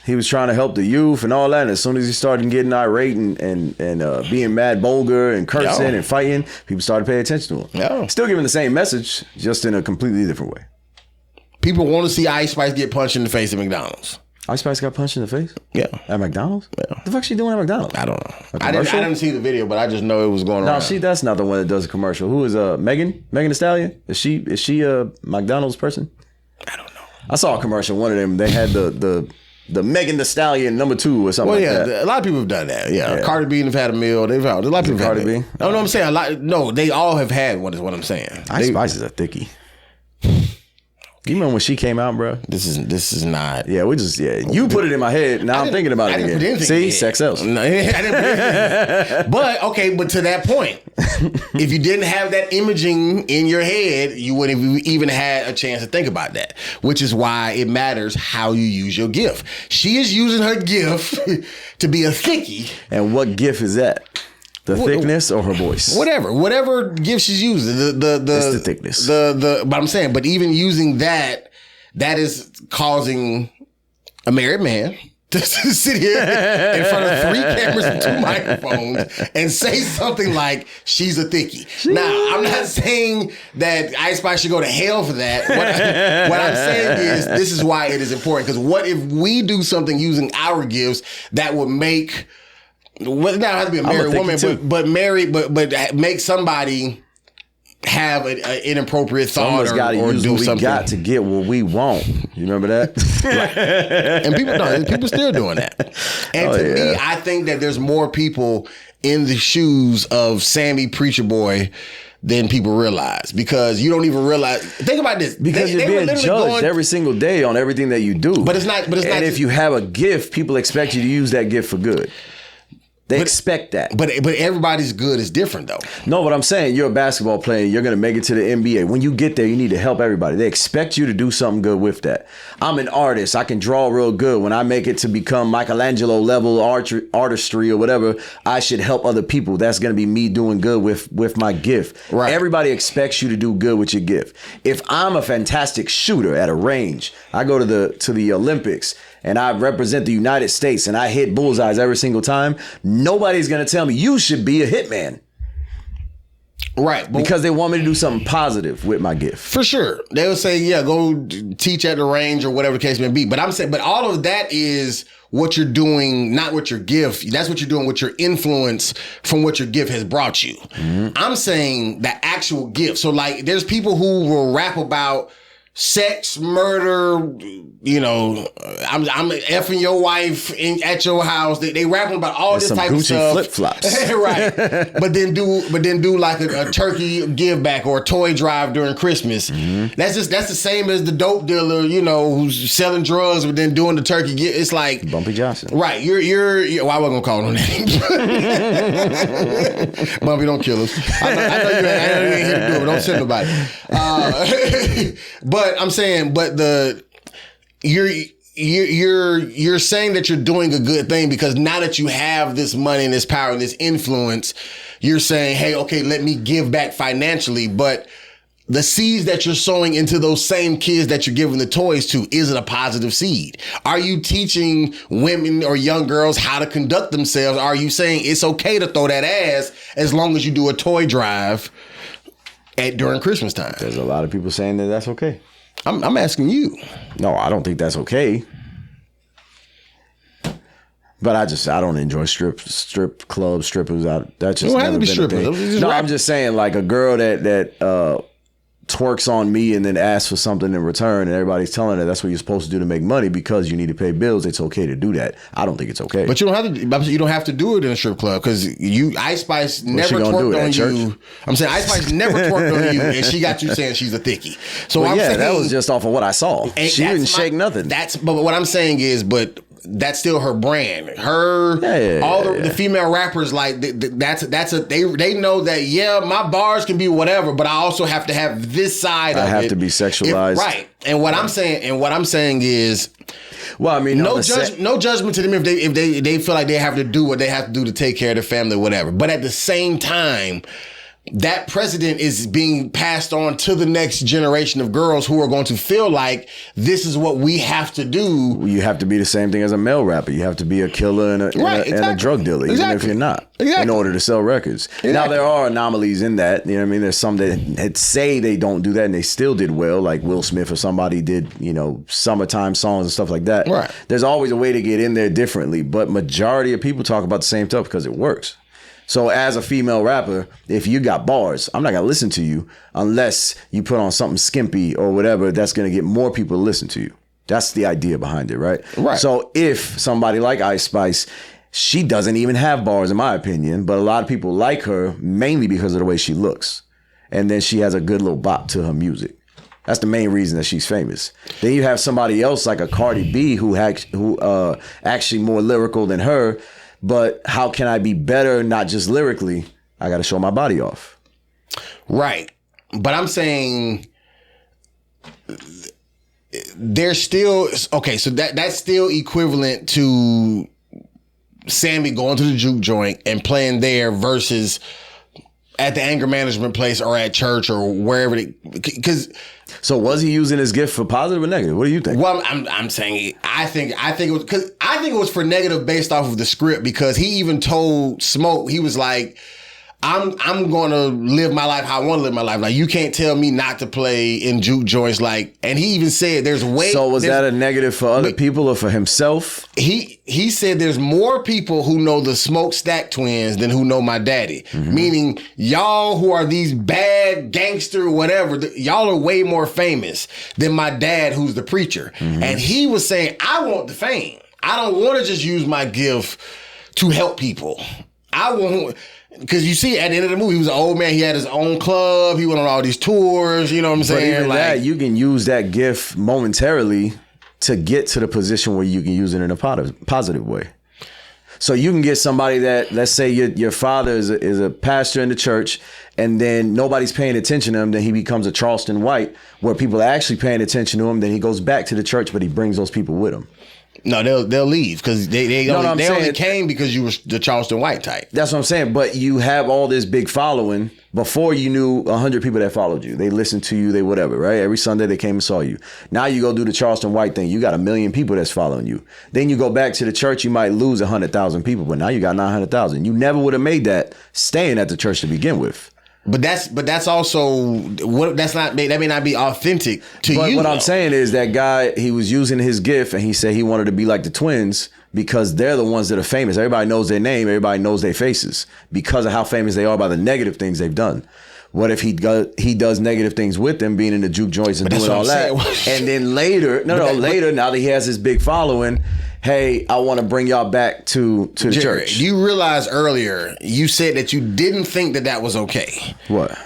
He was trying to help the youth and all that. And as soon as he started getting irate and being mad, vulgar and cursing and fighting, people started paying attention to him. Yeah. Still giving the same message, just in a completely different way. People want to see Ice Spice get punched in the face at McDonald's. Ice Spice got punched in the face? Yeah. At McDonald's? Yeah. What the fuck she doing at McDonald's? I don't know. I didn't see the video, but I just know it was going around. No, that's not the one that does a commercial. Who is Megan Thee Stallion? Is she a McDonald's person? I don't know. I saw a commercial. One of them. They had the Megan Thee Stallion #2 or something. Well, yeah, a lot of people have done that. Yeah, Cardi B have had a meal. A lot of people have Cardi B. No, I'm saying a lot. No, they all have had one. Is what I'm saying. Ice Spice is a thickie. You remember when she came out, bro? This is not. Yeah, you put it in my head. Now I'm thinking about it again. See, sex sells. No, I didn't put anything. But to that point, if you didn't have that imaging in your head, you wouldn't have even had a chance to think about that. Which is why it matters how you use your gift. She is using her gift to be a thickie. And what gift is that? The thickness or her voice? Whatever gift she's using. It's the thickness. But I'm saying, but even using that is causing a married man to sit here in front of 3 cameras and 2 microphones and say something like she's a thickie. Now, I'm not saying that Ice Spice should go to hell for that. What I'm saying is this is why it is important. Because what if we do something using our gifts that would make... Well, it doesn't have to be a married woman, but make somebody have an inappropriate thought or do something. We got to get what we want. You remember that? Right. And people still doing that. And to me, I think that there's more people in the shoes of Sammy Preacher Boy than people realize, because you don't even realize. Think about this, because you're being judged every single day on everything that you do. But it's not. And if you have a gift, people expect you to use that gift for good. They expect that. But everybody's good is different, though. No, what I'm saying, you're a basketball player. You're going to make it to the NBA. When you get there, you need to help everybody. They expect you to do something good with that. I'm an artist. I can draw real good. When I make it to become Michelangelo level artistry or whatever, I should help other people. That's going to be me doing good with my gift. Right. Everybody expects you to do good with your gift. If I'm a fantastic shooter at a range, I go to the Olympics and I represent the United States and I hit bullseyes every single time, nobody's going to tell me you should be a hitman. Right. Because they want me to do something positive with my gift. For sure. They will say, yeah, go teach at the range or whatever the case may be. But I'm saying, but all of that is what you're doing, not what your gift. That's what you're doing with your influence from what your gift has brought you. Mm-hmm. I'm saying the actual gift. So like there's people who will rap about sex, murder, I'm effing your wife at your house. They rapping about all this type of stuff. Flip flops, right? But then do like a turkey give back or a toy drive during Christmas. Mm-hmm. That's the same as the dope dealer, who's selling drugs but then doing the turkey. It's like Bumpy Johnson, right? You're well, I wasn't gonna call him names. Bumpy, don't kill us. I know you ain't here to do it. But don't send nobody. But I'm saying, you're saying that you're doing a good thing because now that you have this money and this power and this influence, you're saying, hey, okay, let me give back financially. But the seeds that you're sowing into those same kids that you're giving the toys to, is it a positive seed? Are you teaching women or young girls how to conduct themselves? Are you saying it's okay to throw that ass as long as you do a toy drive during Christmas time? There's a lot of people saying that that's okay. I'm asking you. No, I don't think that's okay. But I don't enjoy strip clubs, strippers. That's just never been a thing. No, I'm just saying, like a girl that twerks on me and then asks for something in return, and everybody's telling her that's what you're supposed to do to make money because you need to pay bills. It's okay to do that. I don't think it's okay. But you don't have to do it in a strip club because Ice Spice never twerked on you. I'm saying Ice Spice never twerked on you, and she got you saying she's a thickie. So I'm saying that was just off of what I saw. She didn't shake nothing. But what I'm saying is, that's still her brand. The female rappers, like they know that my bars can be whatever, but I also have to have this side of it. I have to be sexualized, right? And what I'm saying is, well, I mean, no judgment to them if they feel like they have to do what they have to do to take care of their family, or whatever. But at the same time, that precedent is being passed on to the next generation of girls who are going to feel like this is what we have to do. You have to be the same thing as a male rapper. You have to be a killer and a drug dealer, even if you're not, in order to sell records. Exactly. Now, there are anomalies in that. You know what I mean? There's some that say they don't do that and they still did well, like Will Smith or somebody did, summertime songs and stuff like that. Right. There's always a way to get in there differently, but majority of people talk about the same stuff because it works. So as a female rapper, if you got bars, I'm not going to listen to you unless you put on something skimpy or whatever that's going to get more people to listen to you. That's the idea behind it, right? Right. So if somebody like Ice Spice, she doesn't even have bars in my opinion, but a lot of people like her mainly because of the way she looks. And then she has a good little bop to her music. That's the main reason that she's famous. Then you have somebody else like a Cardi B who actually more lyrical than her. But how can I be better, not just lyrically? I got to show my body off. Right. But I'm saying there's still, okay, so that's still equivalent to Sammy going to the juke joint and playing there versus at the anger management place or at church or wherever. So was he using his gift for positive or negative? What do you think? Well, I'm saying I think it was because I think it was for negative based off of the script, because he even told Smoke, he was like, I'm going to live my life how I want to live my life. Like, you can't tell me not to play in juke joints. Like, and he even said there's way. So was that a negative for other people or for himself? He said there's more people who know the Smokestack Twins than who know my daddy. Mm-hmm. Meaning y'all who are these bad gangster whatever, y'all are way more famous than my dad who's the preacher. Mm-hmm. And he was saying, I want the fame. I don't want to just use my gift to help people. I want. Because you see, at the end of the movie, he was an old man. He had his own club. He went on all these tours. You know what I'm saying? But even that, you can use that gift momentarily to get to the position where you can use it in a positive way. So you can get somebody that, let's say your father is a pastor in the church, and then nobody's paying attention to him. Then he becomes a Charleston White, where people are actually paying attention to him. Then he goes back to the church, but he brings those people with him. No, they'll leave because they only came because you were the Charleston White type. That's what I'm saying. But you have all this big following. Before you knew 100 people that followed you. They listened to you, they whatever, right? Every Sunday they came and saw you. Now you go do the Charleston White thing. You got 1 million people that's following you. Then you go back to the church, you might lose 100,000 people, but now you got 900,000. You never would have made that staying at the church to begin with. But that's also that may not be authentic to you. But what I'm saying is that guy, he was using his gift and he said he wanted to be like the twins because they're the ones that are famous. Everybody knows their name, everybody knows their faces because of how famous they are by the negative things they've done. What if he does negative things with them, being in the juke joints and doing all that, and then later, now that he has this big following, hey, I want to bring y'all back to the church. You realized earlier you said that you didn't think that was okay. What?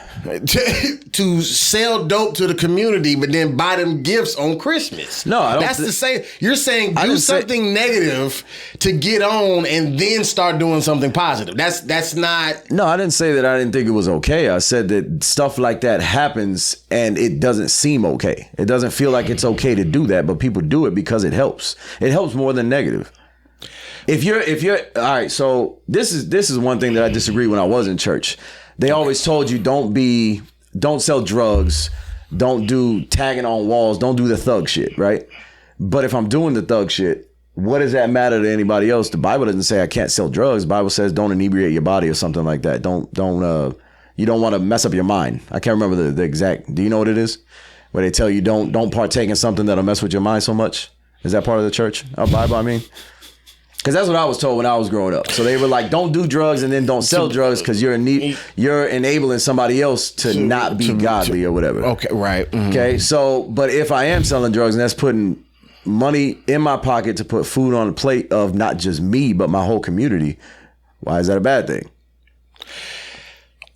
To sell dope to the community, but then buy them gifts on Christmas. No, I don't. That's the same. You're saying do something negative to get on, and then start doing something positive. That's not. No, I didn't say that. I didn't think it was okay. I said that stuff like that happens, and it doesn't seem okay. It doesn't feel like it's okay to do that, but people do it because it helps. It helps more than negative. If you're all right. So this is one thing that I disagree when I was in church. They always told you don't sell drugs, don't do tagging on walls, don't do the thug shit, right? But if I'm doing the thug shit, what does that matter to anybody else? The Bible doesn't say I can't sell drugs. The Bible says don't inebriate your body or something like that. You don't want to mess up your mind. I can't remember the exact. Do you know what it is? Where they tell you don't partake in something that'll mess with your mind so much. Is that part of the church? Bible, I mean. Because that's what I was told when I was growing up. So they were like, don't do drugs and then don't sell drugs because you're enabling somebody else to not be godly or whatever. Okay, right. Mm-hmm. Okay, so, but if I am selling drugs and that's putting money in my pocket to put food on a plate of not just me, but my whole community, why is that a bad thing?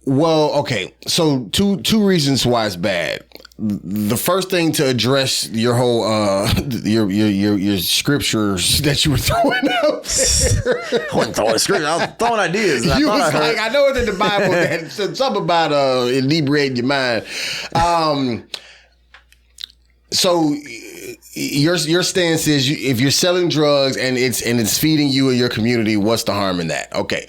Well, okay. So two reasons why it's bad. The first thing to address your whole your scriptures that you were throwing out there. I wasn't throwing scriptures. I was throwing ideas. You was like, I know it's in the Bible that said something about inebriating your mind. So your stance is if you're selling drugs and it's feeding you and your community, what's the harm in that? Okay.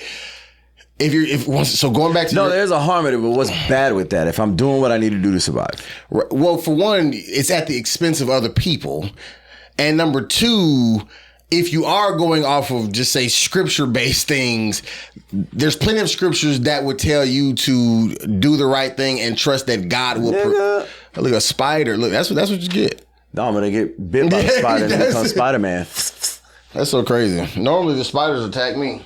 So going back to there's a harm in it, but what's bad with that? If I'm doing what I need to do to survive, well, for one, it's at the expense of other people, and number two, if you are going off of just say scripture-based things, there's plenty of scriptures that would tell you to do the right thing and trust that God will. Look, a spider. Look, that's what you get. No, I'm gonna get bit by a spider and become Spider-Man. That's so crazy. Normally the spiders attack me.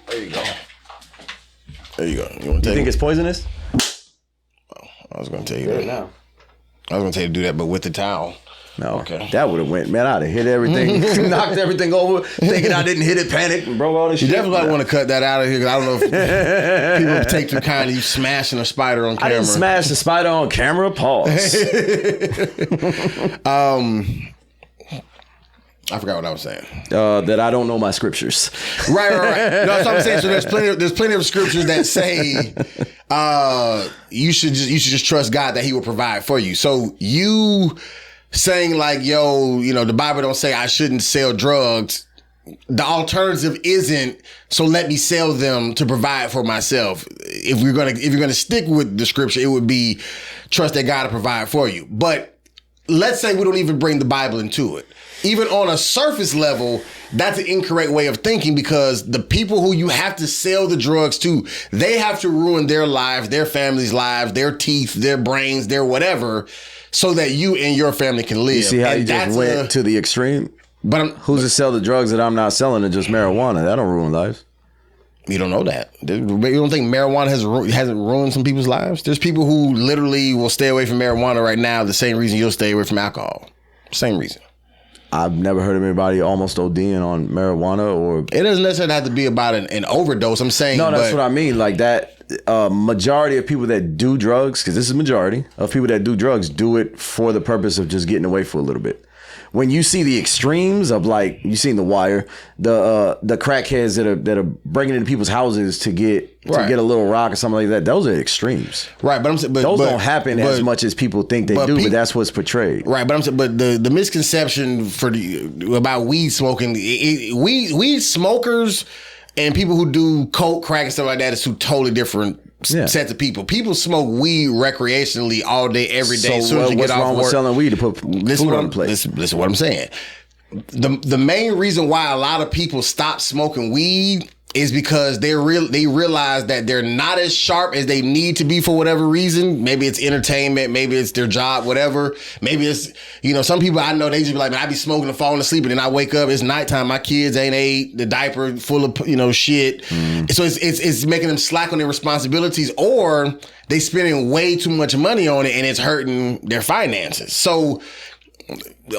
There you go. You think it's poisonous? Oh, I was gonna tell you that. Now. I was gonna tell you to do that, but with the towel. No, okay. That would have went, man. I'd have hit everything, knocked everything over, thinking I didn't hit it, panicked, and broke all this shit. You definitely want to cut that out of here, because I don't know if people take too kind of you smashing a spider on camera. I didn't smash the spider on camera. Pause. I forgot what I was saying. That I don't know my scriptures. Right. No, that's what I'm saying. So there's plenty of scriptures that say you should just trust God that He will provide for you. So you saying like, yo, the Bible don't say I shouldn't sell drugs. The alternative isn't, so let me sell them to provide for myself. If you're gonna stick with the scripture, it would be trust that God will provide for you. But let's say we don't even bring the Bible into it. Even on a surface level, that's an incorrect way of thinking, because the people who you have to sell the drugs to, they have to ruin their lives, their families' lives, their teeth, their brains, their whatever, so that you and your family can live. You see how you just went to the extreme? But who's to sell the drugs that I'm not selling and just marijuana? That don't ruin lives. You don't know that. You don't think marijuana hasn't ruined some people's lives? There's people who literally will stay away from marijuana right now the same reason you'll stay away from alcohol. Same reason. I've never heard of anybody almost ODing on marijuana, or it doesn't necessarily have to be about an overdose. I'm saying that's what I mean. Like that majority of people that do drugs, because this is majority of people that do drugs, do it for the purpose of just getting away for a little bit. When you see the extremes of, like, you seen The Wire, the crackheads that are breaking into people's houses to get a little rock or something like that, those are extremes. Right, but those don't happen as much as people think they do, but that's what's portrayed. Right, but the misconception about weed smoking, weed smokers and people who do coke, crack, and stuff like that is two totally different sets of people. People smoke weed recreationally all day, every day. So what's wrong with selling weed to put food on the plate? Listen to what I'm saying. The main reason why a lot of people stop smoking weed is because they realize that they're not as sharp as they need to be for whatever reason. Maybe it's entertainment, maybe it's their job, whatever. Maybe it's, some people I know, they just be like, man, I be smoking and falling asleep, and then I wake up, it's nighttime, my kids ain't ate, the diaper full of, shit. So it's making them slack on their responsibilities, or they spending way too much money on it and it's hurting their finances. So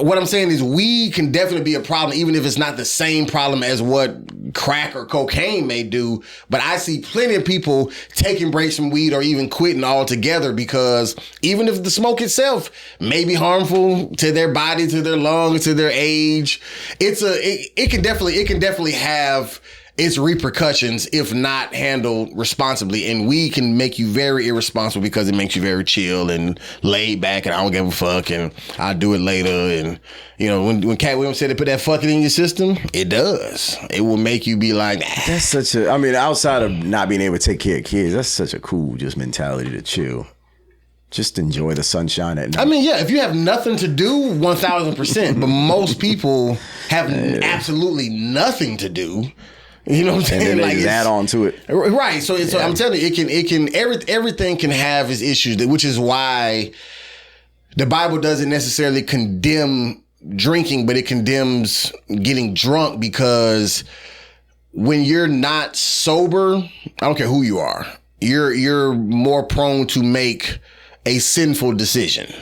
what I'm saying is weed can definitely be a problem, even if it's not the same problem as what crack or cocaine may do. But I see plenty of people taking breaks from weed or even quitting altogether, because even if the smoke itself may be harmful to their body, to their lungs, to their age, it can definitely have its repercussions if not handled responsibly. And weed can make you very irresponsible because it makes you very chill and laid back, and I don't give a fuck, and I'll do it later. And when Cat Williams said to put that fucking in your system, it does. It will make you be like, that's such a, outside of not being able to take care of kids, that's such a cool just mentality to chill. Just enjoy the sunshine at night. If you have nothing to do, 1,000%. But most people have absolutely nothing to do. You know what I'm saying? And then they add on to it, right? So I'm telling you, everything can have its issues, which is why the Bible doesn't necessarily condemn drinking, but it condemns getting drunk, because when you're not sober, I don't care who you are, you're more prone to make a sinful decision.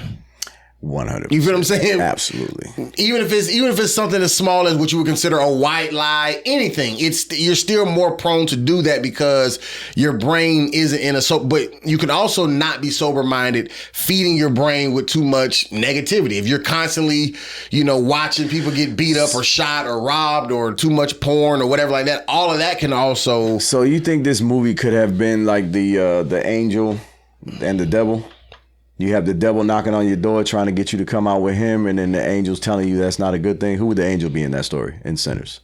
100%. You feel what I'm saying? Absolutely. Even if it's something as small as what you would consider a white lie, anything, you're still more prone to do that because your brain isn't in a but you can also not be sober minded, feeding your brain with too much negativity. If you're constantly, watching people get beat up or shot or robbed or too much porn or whatever like that, all of that can also. So you think this movie could have been like the angel and the devil? You have the devil knocking on your door trying to get you to come out with him, and then the angel's telling you that's not a good thing. Who would the angel be in that story in Sinners?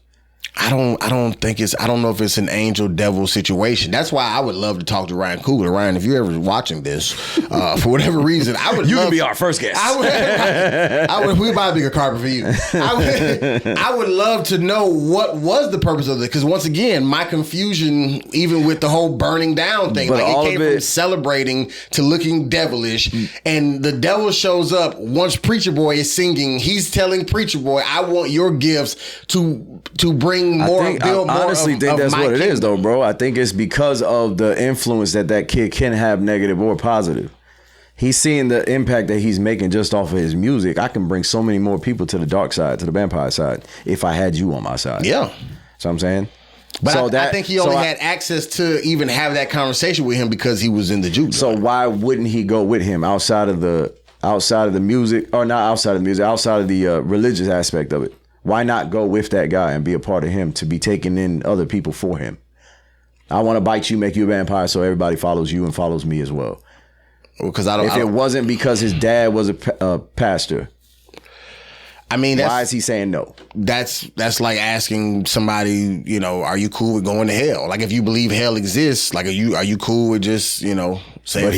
I don't know if it's an angel devil situation. That's why I would love to talk to Ryan Coogler. Ryan, if you're ever watching this, for whatever reason, I would. You can be our first guest. I would. We buy a bigger carpet for you. I would love to know what was the purpose of it. Because once again, my confusion, even with the whole burning down thing, but like it came from celebrating to looking devilish, and the devil shows up once Preacher Boy is singing. He's telling Preacher Boy, "I want your gifts to bring." I honestly think that's what it is, though, bro. I think it's because of the influence that kid can have, negative or positive. He's seeing the impact that he's making just off of his music. I can bring so many more people to the dark side, to the vampire side, if I had you on my side. Yeah. So I'm saying. But so I think he only had access to even have that conversation with him because he was in the juke. So why wouldn't he go with him outside of the music, or not outside of the music, outside of the religious aspect of it? Why not go with that guy and be a part of him to be taking in other people for him? I want to bite you, make you a vampire, so everybody follows you and follows me as well. Because if it wasn't because his dad was a pastor, I mean, why is he saying no? That's like asking somebody, you know, are you cool with going to hell? Like, if you believe hell exists, like, are you cool with just, you know, saying? But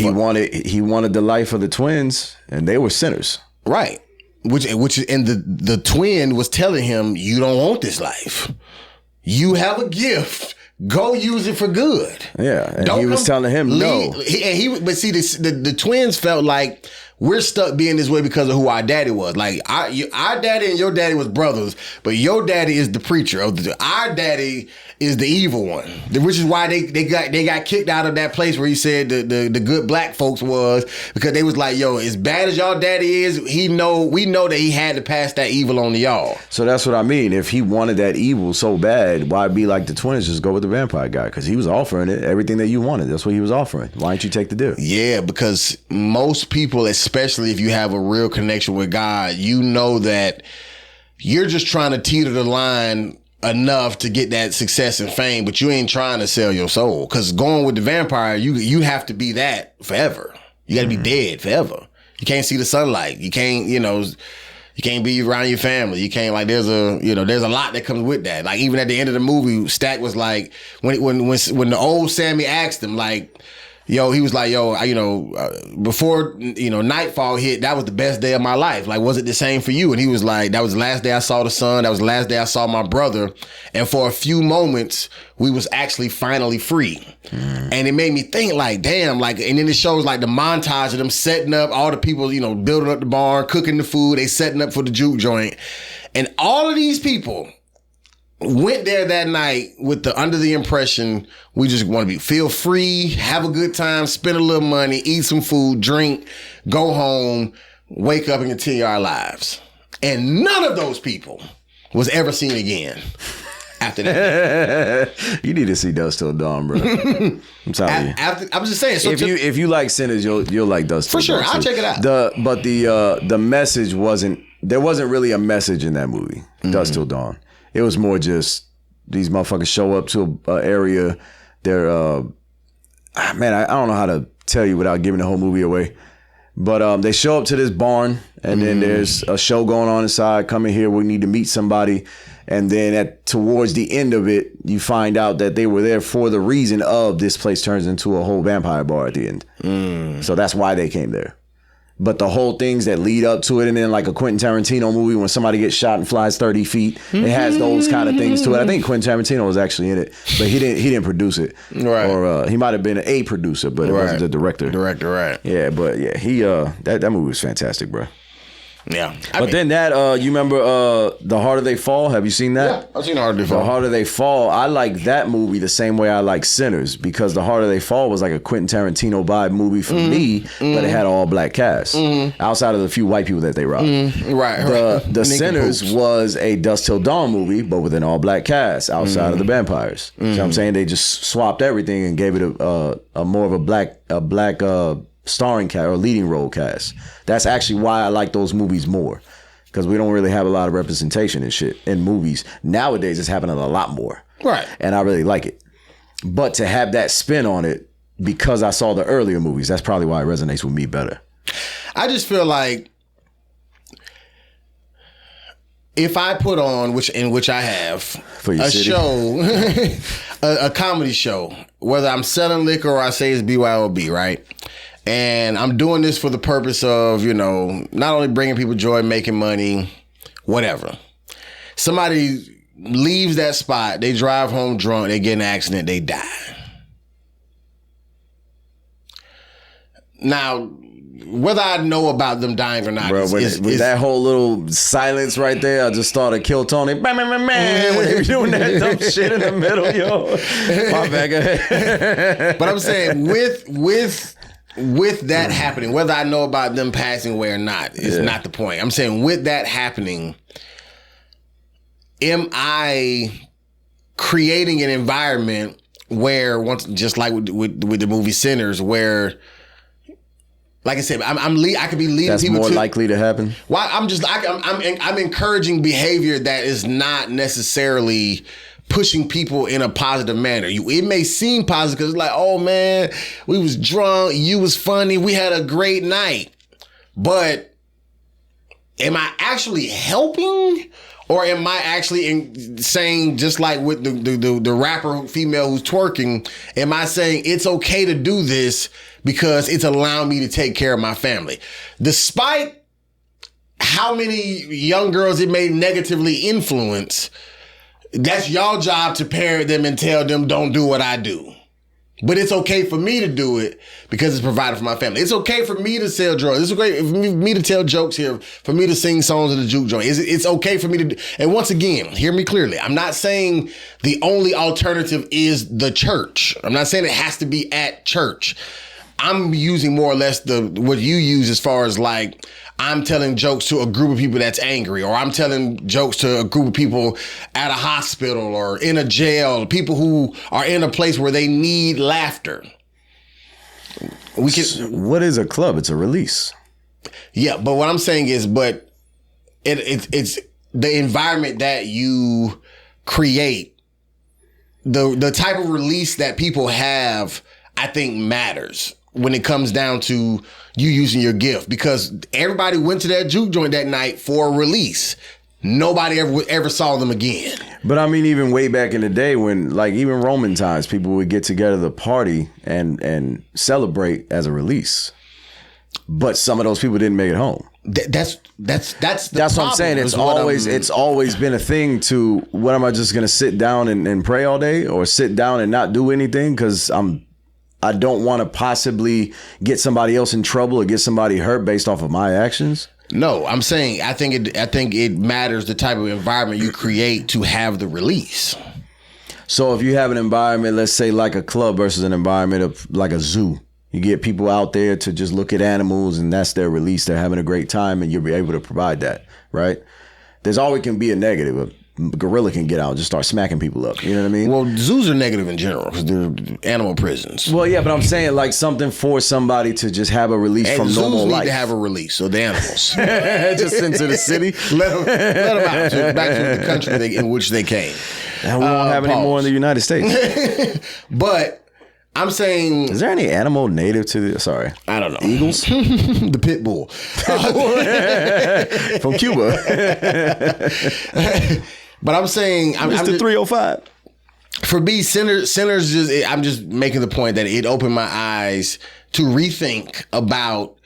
he wanted the life of the twins, and they were sinners, right? Which and the twin was telling him, you don't want this life. You have a gift. Go use it for good. Yeah, and he was telling him no. But see, the twins felt like we're stuck being this way because of who our daddy was. Like our daddy and your daddy was brothers, but your daddy is the preacher. Our daddy is the evil one, which is why they got kicked out of that place where he said the good black folks was, because they was like, yo, as bad as y'all daddy is, we know that he had to pass that evil on to y'all. So that's what I mean. If he wanted that evil so bad, why be like the twins? Just go with the vampire guy, because he was offering it, everything that you wanted. That's what he was offering. Why didn't you take the deal? Yeah, because most people, especially if you have a real connection with God, you know that you're just trying to teeter the line enough to get that success and fame, but you ain't trying to sell your soul. Because going with the vampire, you have to be that forever. You got to be dead forever. You can't see the sunlight. You can't, you can't be around your family. You can't, like, there's a lot that comes with that. Like, even at the end of the movie, Stack was like, when the old Sammy asked him, like, yo, he was like, yo, before, nightfall hit, that was the best day of my life. Like, was it the same for you? And he was like, that was the last day I saw the sun. That was the last day I saw my brother. And for a few moments, we was actually finally free. And it made me think, like, damn, like, and then it shows like the montage of them setting up, all the people, building up the barn, cooking the food, they setting up for the juke joint. And all of these people went there that night under the impression, we just want to feel free, have a good time, spend a little money, eat some food, drink, go home, wake up and continue our lives. And none of those people was ever seen again after that. You need to see Dust Till Dawn, bro. I'm telling you. I'm just saying. So if you like Sinners, you'll like Dust Till Dawn. For sure, I'll check it out. But the message there wasn't really a message in that movie, Dust Till Dawn. It was more just these motherfuckers show up to an area. They're, man, I don't know how to tell you without giving the whole movie away. But they show up to this barn, and then there's a show going on inside. Come in here, we need to meet somebody. And then towards the end of it, you find out that they were there for the reason of this place turns into a whole vampire bar at the end. So that's why they came there. But the whole things that lead up to it, and then like a Quentin Tarantino movie when somebody gets shot and flies 30 feet, it has those kind of things to it. I think Quentin Tarantino was actually in it, but he didn't produce it. Right. Or he might have been a producer, but it wasn't the director. Director, right. Yeah, but yeah, he that movie was fantastic, bro. Yeah. Then you remember The Harder They Fall? Have you seen that? Yeah, I've seen The Harder They Fall. The Harder They Fall, I like that movie the same way I like Sinners, because The Harder They Fall was like a Quentin Tarantino vibe movie for me, but it had all black cast, outside of the few white people that they robbed. Right. The Sinners was a Dust Till Dawn movie, but with an all black cast outside of the vampires. You know what I'm saying? They just swapped everything and gave it a more of a black starring cast or leading role cast. That's actually why I like those movies more, because we don't really have a lot of representation and shit in movies. Nowadays it's happening a lot more. Right. And I really like it. But to have that spin on it, because I saw the earlier movies, that's probably why it resonates with me better. I just feel like if I put on, which I have, a city. show, a comedy show, whether I'm selling liquor or I say it's BYOB, right? And I'm doing this for the purpose of, not only bringing people joy, making money, whatever. Somebody leaves that spot, they drive home drunk, they get in an accident, they die. Now, whether I know about them dying or not, bro, with that whole little silence right there, I just thought of Kill Tony. Man, when they were doing that dumb shit in the middle, yo. My bad, go ahead. But I'm saying with that happening, whether I know about them passing away or not, is not the point. I'm saying with that happening, am I creating an environment where, just like with the movie Sinners, where, like I said, I could be leading that's people more to, likely to happen. Well, I'm encouraging behavior that is not necessarily pushing people in a positive manner. It may seem positive because it's like, oh man, we was drunk, you was funny, we had a great night. But am I actually helping? Or am I actually saying, just like with the rapper female who's twerking, am I saying it's okay to do this because it's allowing me to take care of my family? Despite how many young girls it may negatively influence, that's y'all job to parent them and tell them don't do what I do. But it's okay for me to do it because it's provided for my family. It's okay for me to sell drugs. It's okay for me to tell jokes here, for me to sing songs at the juke joint. It's okay for me to. And once again, hear me clearly. I'm not saying the only alternative is the church. I'm not saying it has to be at church. I'm using more or less what you use as far as like, I'm telling jokes to a group of people that's angry, or I'm telling jokes to a group of people at a hospital or in a jail, people who are in a place where they need laughter. What is a club? It's a release. Yeah, but what I'm saying is, it's the environment that you create, the type of release that people have, I think matters when it comes down to you using your gift, because everybody went to that juke joint that night for a release. Nobody ever saw them again. But I mean, even way back in the day when, like, even Roman times, people would get together to party and celebrate as a release. But some of those people didn't make it home. That's what I'm saying. It's always been a thing to, what am I just going to sit down and pray all day, or sit down and not do anything because I don't want to possibly get somebody else in trouble or get somebody hurt based off of my actions? No, I'm saying I think it matters the type of environment you create to have the release. So if you have an environment, let's say like a club versus an environment of like a zoo, you get people out there to just look at animals and that's their release. They're having a great time and you'll be able to provide that, right? There's always can be a negative. A gorilla can get out and just start smacking people up. You know what I mean? Well, zoos are negative in general because they're animal prisons. Well, yeah, but I'm saying like something for somebody to just have a release from normal life. Zoos need to have a release, so the animals. Just into the city. Let them out back to the country in which they came. And we won't have any more in the United States. But I'm saying, is there any animal native to the? Sorry, I don't know. Eagles, the pit bull from Cuba. But I'm saying, I'm Mr. 305. For me, Sinners. I'm just making the point that it opened my eyes to rethink about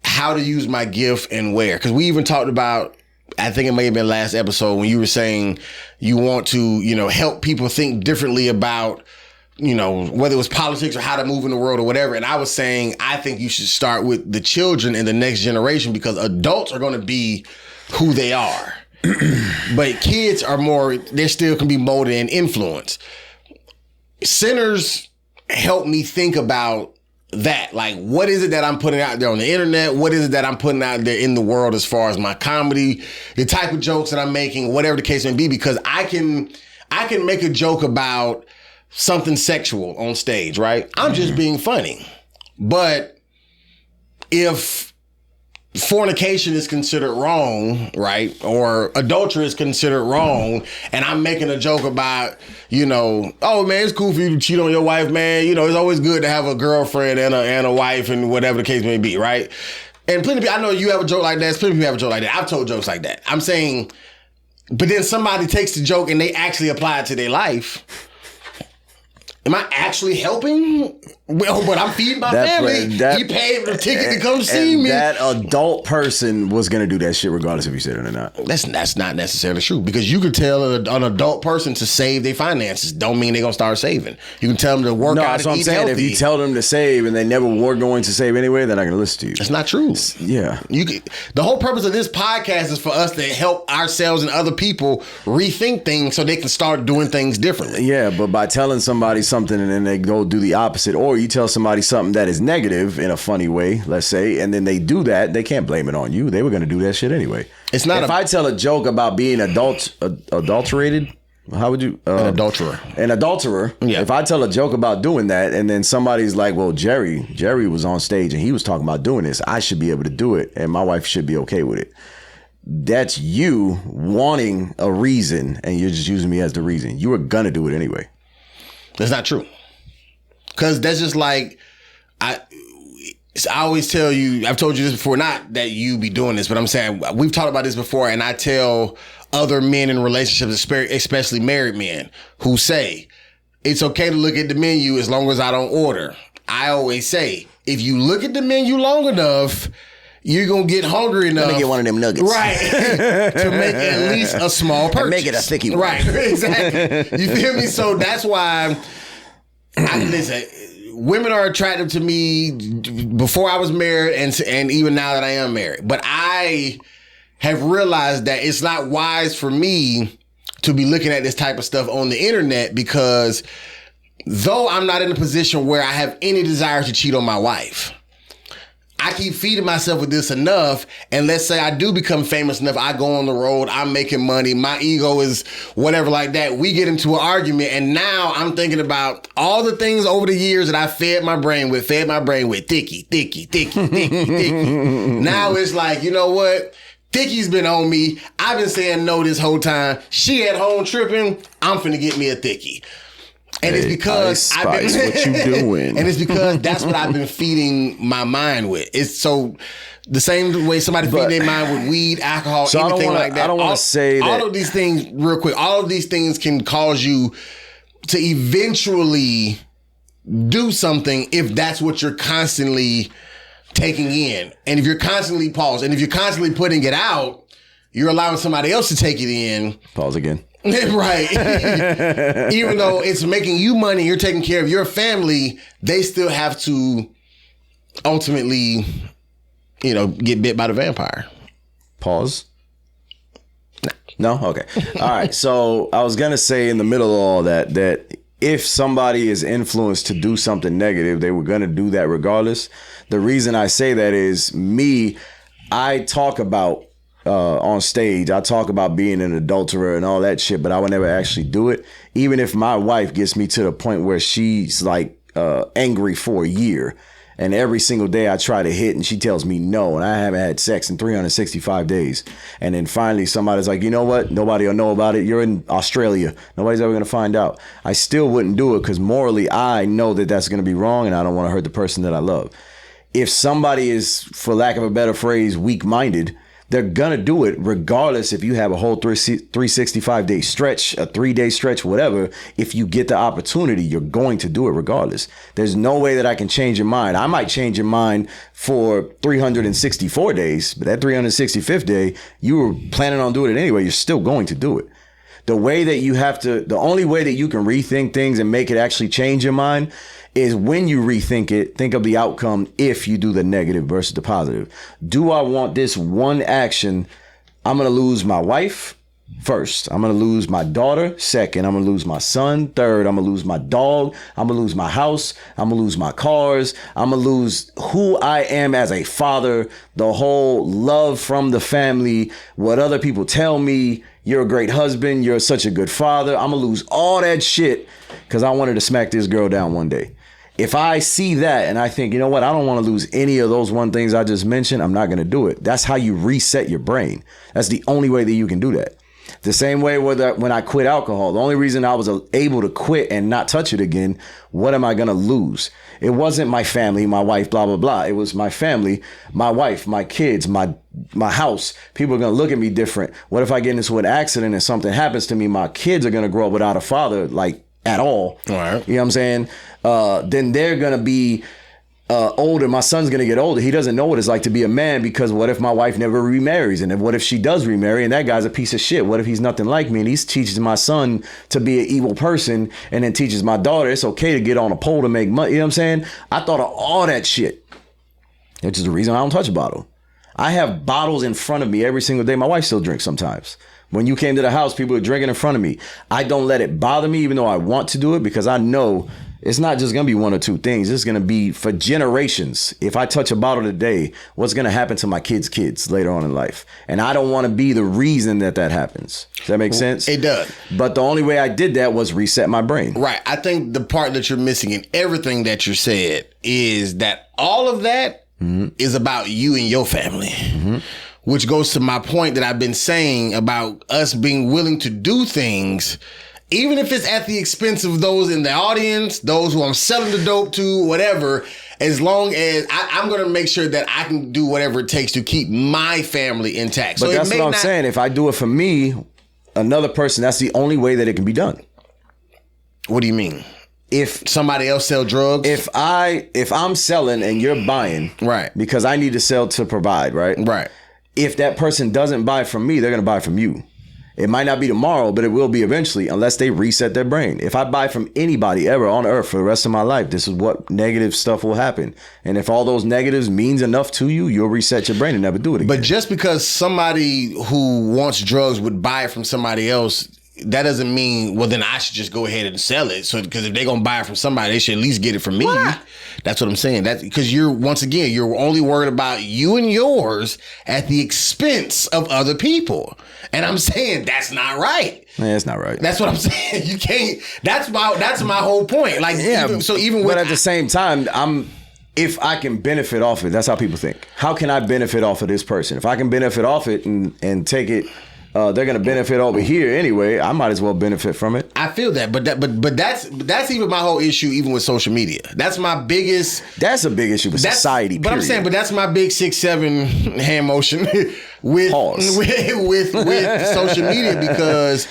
how to use my gift and where. Because we even talked about, I think it may have been last episode when you were saying you want to, help people think differently about, whether it was politics or how to move in the world or whatever. And I was saying, I think you should start with the children and the next generation, because adults are going to be who they are. But kids are more, they still can be molded and influenced. Sinners help me think about that. Like, what is it that I'm putting out there on the internet? What is it that I'm putting out there in the world as far as my comedy, the type of jokes that I'm making, whatever the case may be, because I can make a joke about something sexual on stage, right? I'm just being funny. But if fornication is considered wrong, right? Or adultery is considered wrong, and I'm making a joke about, oh man, it's cool for you to cheat on your wife, man. It's always good to have a girlfriend and a wife and whatever the case may be, right? And plenty of people, I know you have a joke like that. Plenty of people have a joke like that. I've told jokes like that. I'm saying, but then somebody takes the joke and they actually apply it to their life. Am I actually helping? Well, but I'm feeding my family. He paid the ticket to come see me. That adult person was going to do that shit regardless if you said it or not. That's not necessarily true, because you could tell an adult person to save their finances. Don't mean they're going to start saving. You can tell them to work out that's what and I'm saying. healthy. If you tell them to save and they never were going to save anyway, they're not going to listen to you. That's not true. Yeah. The whole purpose of this podcast is for us to help ourselves and other people rethink things so they can start doing things differently. Yeah, but by telling somebody something and then they go do the opposite, or you tell somebody something that is negative in a funny way, let's say, and then they do that, they can't blame it on you. They were going to do that shit anyway. It's not. If I tell a joke about being adulterated, how would you? An adulterer. An adulterer. Yeah. If I tell a joke about doing that, and then somebody's like, "Well, Jerry was on stage and he was talking about doing this. I should be able to do it, and my wife should be okay with it." That's you wanting a reason, and you're just using me as the reason. You were gonna do it anyway. That's not true. Because that's just like, I always tell you, I've told you this before, not that you be doing this, but I'm saying, we've talked about this before, and I tell other men in relationships, especially married men, who say, it's okay to look at the menu as long as I don't order. I always say, if you look at the menu long enough, you're going to get hungry enough. Let me get one of them nuggets. Right. To make at least a small purchase. And make it a thicky one. Right. Exactly. You feel me? So that's why, listen, women are attractive to me before I was married and even now that I am married. But I have realized that it's not wise for me to be looking at this type of stuff on the internet, because though I'm not in a position where I have any desire to cheat on my wife, I keep feeding myself with this enough, and let's say I do become famous enough, I go on the road, I'm making money, my ego is whatever like that, we get into an argument, and now I'm thinking about all the things over the years that I fed my brain with, thicky. Now it's like, you know what? Thicky's been on me. I've been saying no this whole time. She at home tripping. I'm finna get me a thicky. And it's because I've been what you doing. And it's because that's what I've been feeding my mind with. It's so the same way somebody feed their mind with weed, alcohol, anything like that. I don't want to say that all of these things, real quick, all of these things can cause you to eventually do something if that's what you're constantly taking in. And if you're constantly and if you're constantly putting it out, you're allowing somebody else to take it in. Pause again. Right. Even though it's making you money, you're taking care of your family, they still have to ultimately, get bit by the vampire. Pause. No? Okay. All right. So I was going to say in the middle of all that if somebody is influenced to do something negative, they were going to do that regardless. The reason I say that is I talk about on stage, I talk about being an adulterer and all that shit, but I would never actually do it. Even if my wife gets me to the point where she's like angry for a year, and every single day I try to hit and she tells me no, and I haven't had sex in 365 days. And then finally somebody's like, you know what? Nobody will know about it. You're in Australia. Nobody's ever going to find out. I still wouldn't do it because morally I know that that's going to be wrong, and I don't want to hurt the person that I love. If somebody is, for lack of a better phrase, weak-minded, they're going to do it regardless if you have a whole 365-day stretch, a 3-day stretch, whatever. If you get the opportunity, you're going to do it regardless. There's no way that I can change your mind. I might change your mind for 364 days, but that 365th day, you were planning on doing it anyway. You're still going to do it. The only way that you can rethink things and make it actually change your mind is when you rethink it, think of the outcome if you do the negative versus the positive. Do I want this one action? I'm going to lose my wife first. I'm going to lose my daughter second. I'm going to lose my son third. I'm going to lose my dog. I'm going to lose my house. I'm going to lose my cars. I'm going to lose who I am as a father, the whole love from the family, what other people tell me. You're a great husband. You're such a good father. I'm going to lose all that shit because I wanted to smack this girl down one day. If I see that and I think, you know what, I don't want to lose any of those one things I just mentioned, I'm not going to do it. That's how you reset your brain. That's the only way that you can do that. The same way when I quit alcohol, the only reason I was able to quit and not touch it again, what am I going to lose? It wasn't my family, my wife, blah, blah, blah. It was my family, my wife, my kids, my house. People are going to look at me different. What if I get into an accident and something happens to me? My kids are going to grow up without a father, like, at all. All right. You know what I'm saying? Then they're going to be older. My son's going to get older. He doesn't know what it's like to be a man, because what if my wife never remarries? And then what if she does remarry and that guy's a piece of shit? What if he's nothing like me and he teaches my son to be an evil person, and then teaches my daughter it's okay to get on a pole to make money? You know what I'm saying? I thought of all that shit. Which is the reason I don't touch a bottle. I have bottles in front of me every single day. My wife still drinks sometimes. When you came to the house, people were drinking in front of me. I don't let it bother me, even though I want to do it, because I know it's not just going to be one or two things. It's going to be for generations. If I touch a bottle today, what's going to happen to my kids later on in life? And I don't want to be the reason that happens. Does that make sense? It does. But the only way I did that was reset my brain. Right. I think the part that you're missing in everything that you said is that all of that is about you and your family. Which goes to my point that I've been saying about us being willing to do things, even if it's at the expense of those in the audience, those who I'm selling the dope to, whatever, as long as I'm going to make sure that I can do whatever it takes to keep my family intact. But so that's what I'm saying. If I do it for me, another person, that's the only way that it can be done. What do you mean? If somebody else sell drugs? If I'm selling and you're buying, right? Because I need to sell to provide, right? Right. If that person doesn't buy from me, they're going to buy from you. It might not be tomorrow, but it will be eventually, unless they reset their brain. If I buy from anybody ever on earth for the rest of my life, this is what negative stuff will happen. And if all those negatives means enough to you, you'll reset your brain and never do it again. But just because somebody who wants drugs would buy it from somebody else, that doesn't mean, well, then I should just go ahead and sell it. So, because if they're going to buy it from somebody, they should at least get it from me. What? That's what I'm saying. That's because you're only worried about you and yours at the expense of other people. And I'm saying that's not right. Yeah, it's not right. That's what I'm saying. You can't. That's my whole point. Like, yeah, but at the same time, if I can benefit off it, that's how people think. How can I benefit off of this person? If I can benefit off it and take it. They're gonna benefit over here anyway. I might as well benefit from it. I feel that, but that's even my whole issue. Even with social media, that's my biggest. That's a big issue with society. But I'm saying, that's my big 6-7 hand motion with social media, because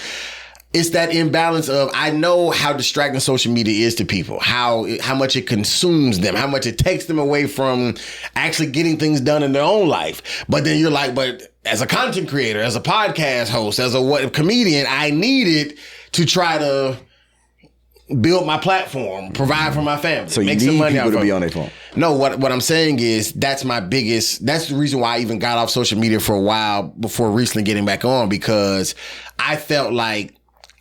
it's that imbalance of, I know how distracting social media is to people, how much it consumes them, how much it takes them away from actually getting things done in their own life. But then you're like, but as a content creator, as a podcast host, as a comedian, I need it to try to build my platform, provide for my family, so make some money people to be on their phone. No, what I'm saying is that's the reason why I even got off social media for a while before recently getting back on, because I felt like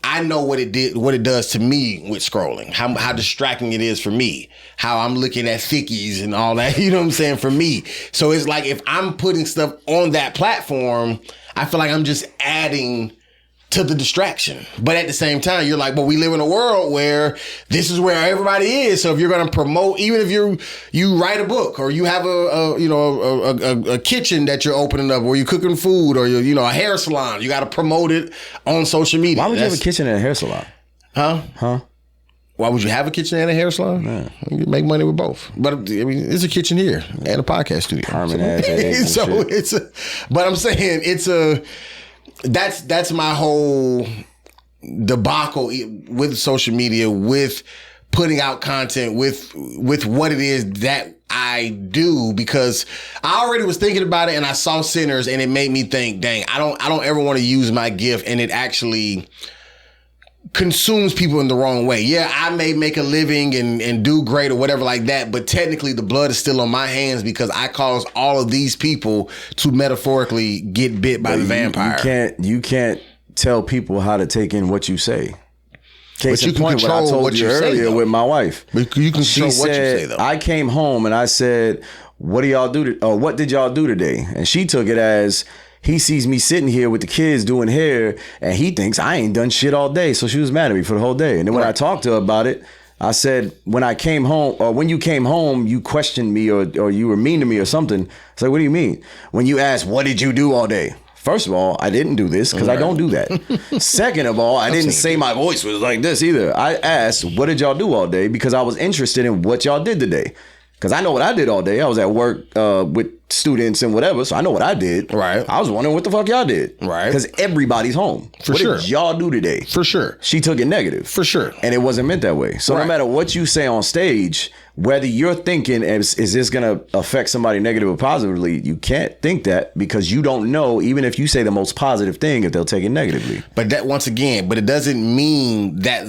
I know what it does to me with scrolling, how distracting it is for me, how I'm looking at thickies and all that, you know what I'm saying, for me. So it's like, if I'm putting stuff on that platform, I feel like I'm just adding to the distraction. But at the same time, you're like, but we live in a world where this is where everybody is. So if you're going to promote, even if you write a book, or you have a kitchen that you're opening up, or you're cooking food, or you're a hair salon, you got to promote it on social media. Why would you have a kitchen and a hair salon? Huh? Why would you have a kitchen and a hair salon? Yeah. You make money with both. But I mean, it's a kitchen here and a podcast studio. But I'm saying that's my whole debacle with social media, with putting out content, with what it is that I do, because I already was thinking about it and I saw Sinners and it made me think, dang, I don't ever want to use my gift and it actually consumes people in the wrong way. Yeah, I may make a living and do great or whatever like that, but technically the blood is still on my hands, because I caused all of these people to metaphorically get bit by the vampire. You can't tell people how to take in what you say. Case in point, what I told you earlier with my wife. But you can control what you say, though. I came home and I said, what did y'all do today? And she took it as, he sees me sitting here with the kids doing hair and he thinks I ain't done shit all day. So she was mad at me for the whole day. And then when I talked to her about it, I said, when I came home, or when you came home, you questioned me or you were mean to me or something. It's like, what do you mean? When you asked, what did you do all day? First of all, I didn't do this because I don't do that. Second of all, I didn't say my voice was like this either. I asked, what did y'all do all day? Because I was interested in what y'all did today. Because I know what I did all day. I was at work with students and whatever, so I know what I did. Right. I was wondering what the fuck y'all did. Right. Because everybody's home. For what sure. did y'all do today? For sure. She took it negative. For sure. And it wasn't meant that way. So no matter what you say on stage, whether you're thinking, is this going to affect somebody negative or positively, you can't think that because you don't know, even if you say the most positive thing, if they'll take it negatively. But that once again, but it doesn't mean that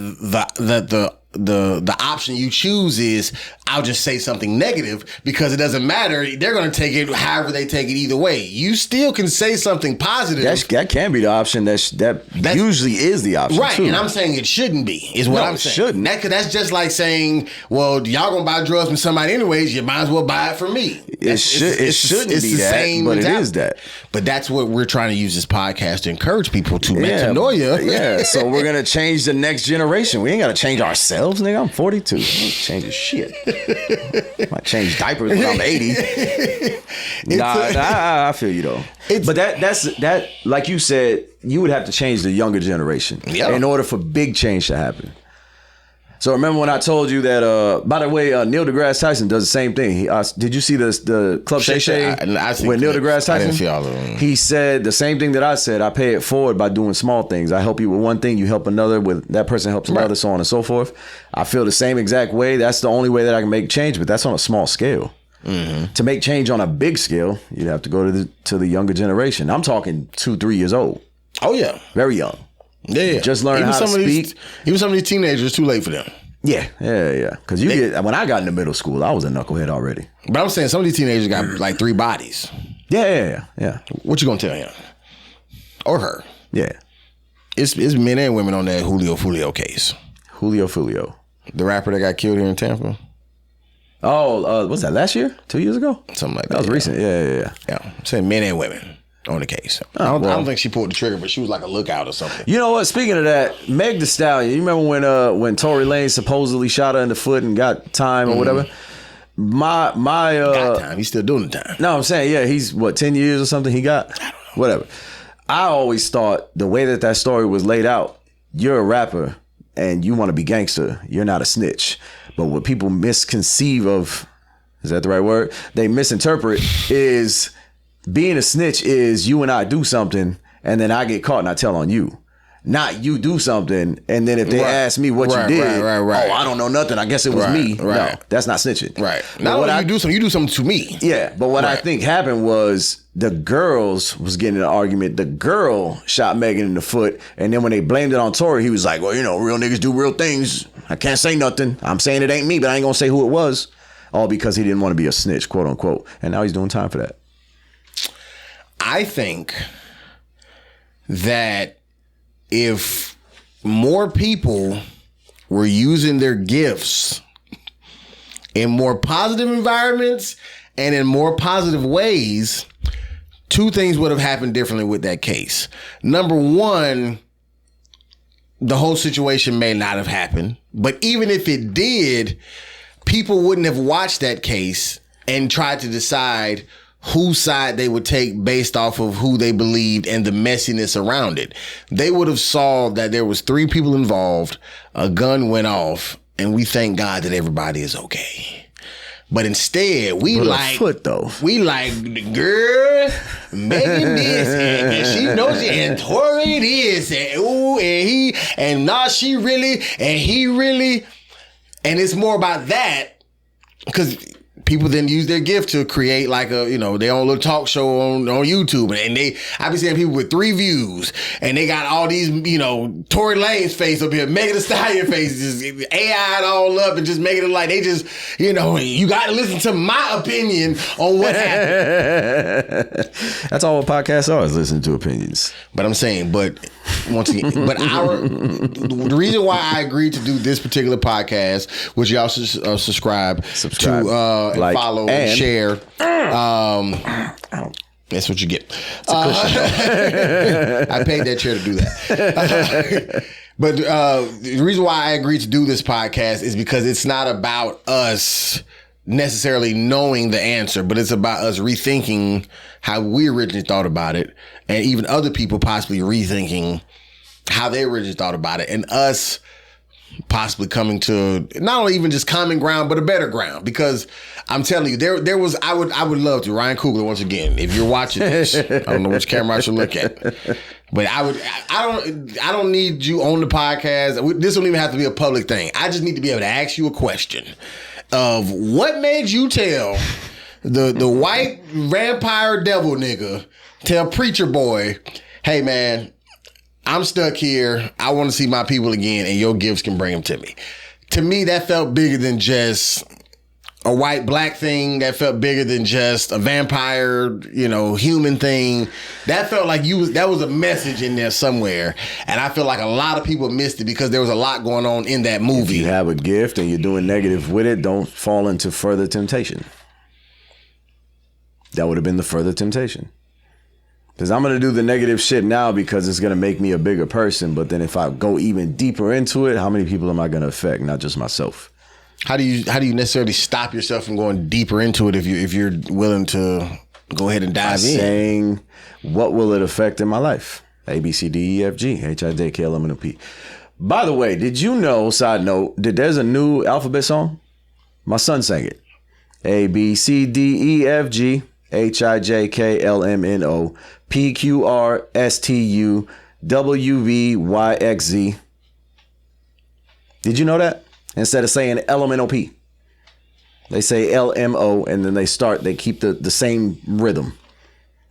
the option you choose is I'll just say something negative because it doesn't matter. They're going to take it however they take it either way. You still can say something positive. That can be the option. That usually is the option, right? Too. And I'm saying it shouldn't be. Is what I'm saying. Shouldn't. That's just like saying, well, y'all gonna buy drugs from somebody anyways. You might as well buy it from me. It shouldn't be that, but it is that. But that's what we're trying to use this podcast to encourage people to metanoia. Yeah. So we're gonna change the next generation. We ain't gotta change ourselves, nigga. I'm 42. I ain't changing shit. I change diapers when I'm 80. I feel you though. But that's like you said, you would have to change the younger generation in order for big change to happen. So remember when I told you that, by the way, Neil deGrasse Tyson does the same thing. Did you see the Club Shay Shay with Neil deGrasse Tyson? I didn't see all of them. He said the same thing that I said. I pay it forward by doing small things. I help you with one thing, you help another, with that person helps another, so on and so forth. I feel the same exact way. That's the only way that I can make change, but that's on a small scale. Mm-hmm. To make change on a big scale, you'd have to go to the younger generation. I'm talking 2-3 years old. Oh yeah, very young. Yeah. Just learning how to speak. Even some of these teenagers, it's too late for them. Yeah. Because when I got into middle school, I was a knucklehead already. But I'm saying some of these teenagers got like 3 bodies. Yeah. What you gonna tell him? Or her? Yeah. It's men and women on that Julio Fulio case. Julio. The rapper that got killed here in Tampa. Oh, was that last year? 2 years ago? Something like that. That was recent. Yeah. I'm saying men and women on the case. I don't think she pulled the trigger, but she was like a lookout or something. You know what? Speaking of that, Meg Thee Stallion, you remember when Tory Lanez supposedly shot her in the foot and got time or whatever? My got time. He's still doing the time. No, I'm saying, yeah, he's 10 years or something he got? I don't know. Whatever. I always thought the way that story was laid out, you're a rapper and you want to be gangster. You're not a snitch. But what people misconceive of, is that the right word? They misinterpret is being a snitch is you and I do something and then I get caught and I tell on you. Not you do something and then if they ask me what you did, oh, I don't know nothing. I guess it was me. No, that's not snitching. Right. Not when you do something to me. Yeah, but what I think happened was the girls was getting in an argument. The girl shot Megan in the foot, and then when they blamed it on Tory, he was like, well, real niggas do real things. I can't say nothing. I'm saying it ain't me, but I ain't gonna say who it was. All because he didn't want to be a snitch, quote unquote. And now he's doing time for that. I think that if more people were using their gifts in more positive environments and in more positive ways, 2 things would have happened differently with that case. Number one, the whole situation may not have happened, but even if it did, people wouldn't have watched that case and tried to decide whose side they would take based off of who they believed and the messiness around it. They would have saw that there was 3 people involved, a gun went off, and we thank God that everybody is okay. But instead, we like girl, Megan this, and she knows it, and Tory this, and ooh, and he, and nah, she really, and he really, and it's more about that because people then use their gift to create like their own little talk show on YouTube. And I be seeing people with 3 views and they got all these, Tory Lanez face up here, Megan Thee Stallion face, just AI'd all up and just making it like they just, you got to listen to my opinion on what happened. That's all what podcasts are, is listening to opinions. But I'm saying, once again, the reason why I agreed to do this particular podcast, which y'all should subscribe to, like, follow and share. That's what you get. It's a cushion. I paid that chair to do that. But the reason why I agreed to do this podcast is because it's not about us necessarily knowing the answer, but it's about us rethinking how we originally thought about it, and even other people possibly rethinking how they originally thought about it, and us possibly coming to not only even just common ground, but a better ground. Because I'm telling you, there was I would love to, Ryan Coogler, once again, if you're watching this, I don't know which camera I should look at, but I don't need you on the podcast. This don't even have to be a public thing. I just need to be able to ask you a question of what made you tell the white vampire devil nigga, tell preacher boy, hey man, I'm stuck here. I want to see my people again, and your gifts can bring them to me. To me, that felt bigger than just a white black thing. That felt bigger than just a vampire, human thing. That felt like that was a message in there somewhere. And I feel like a lot of people missed it because there was a lot going on in that movie. If you have a gift and you're doing negative with it, don't fall into further temptation. That would have been the further temptation. Because I'm going to do the negative shit now because it's going to make me a bigger person. But then if I go even deeper into it, how many people am I going to affect? Not just myself. How do you necessarily stop yourself from going deeper into it if you're willing to go ahead and dive in? Saying, what will it affect in my life? A, B, C, D, E, F, G, H, I, J, K, L, M, N, O, P. By the way, did you know, side note, that there's a new alphabet song? My son sang it. A, B, C, D, E, F, G, H, I, J, K, L, M, N, O, P, Q, R, S, T, U, W, V, Y, X, Z. Did you know that? Instead of saying L-M-N-O-P, they say L-M-O, and then they keep the same rhythm.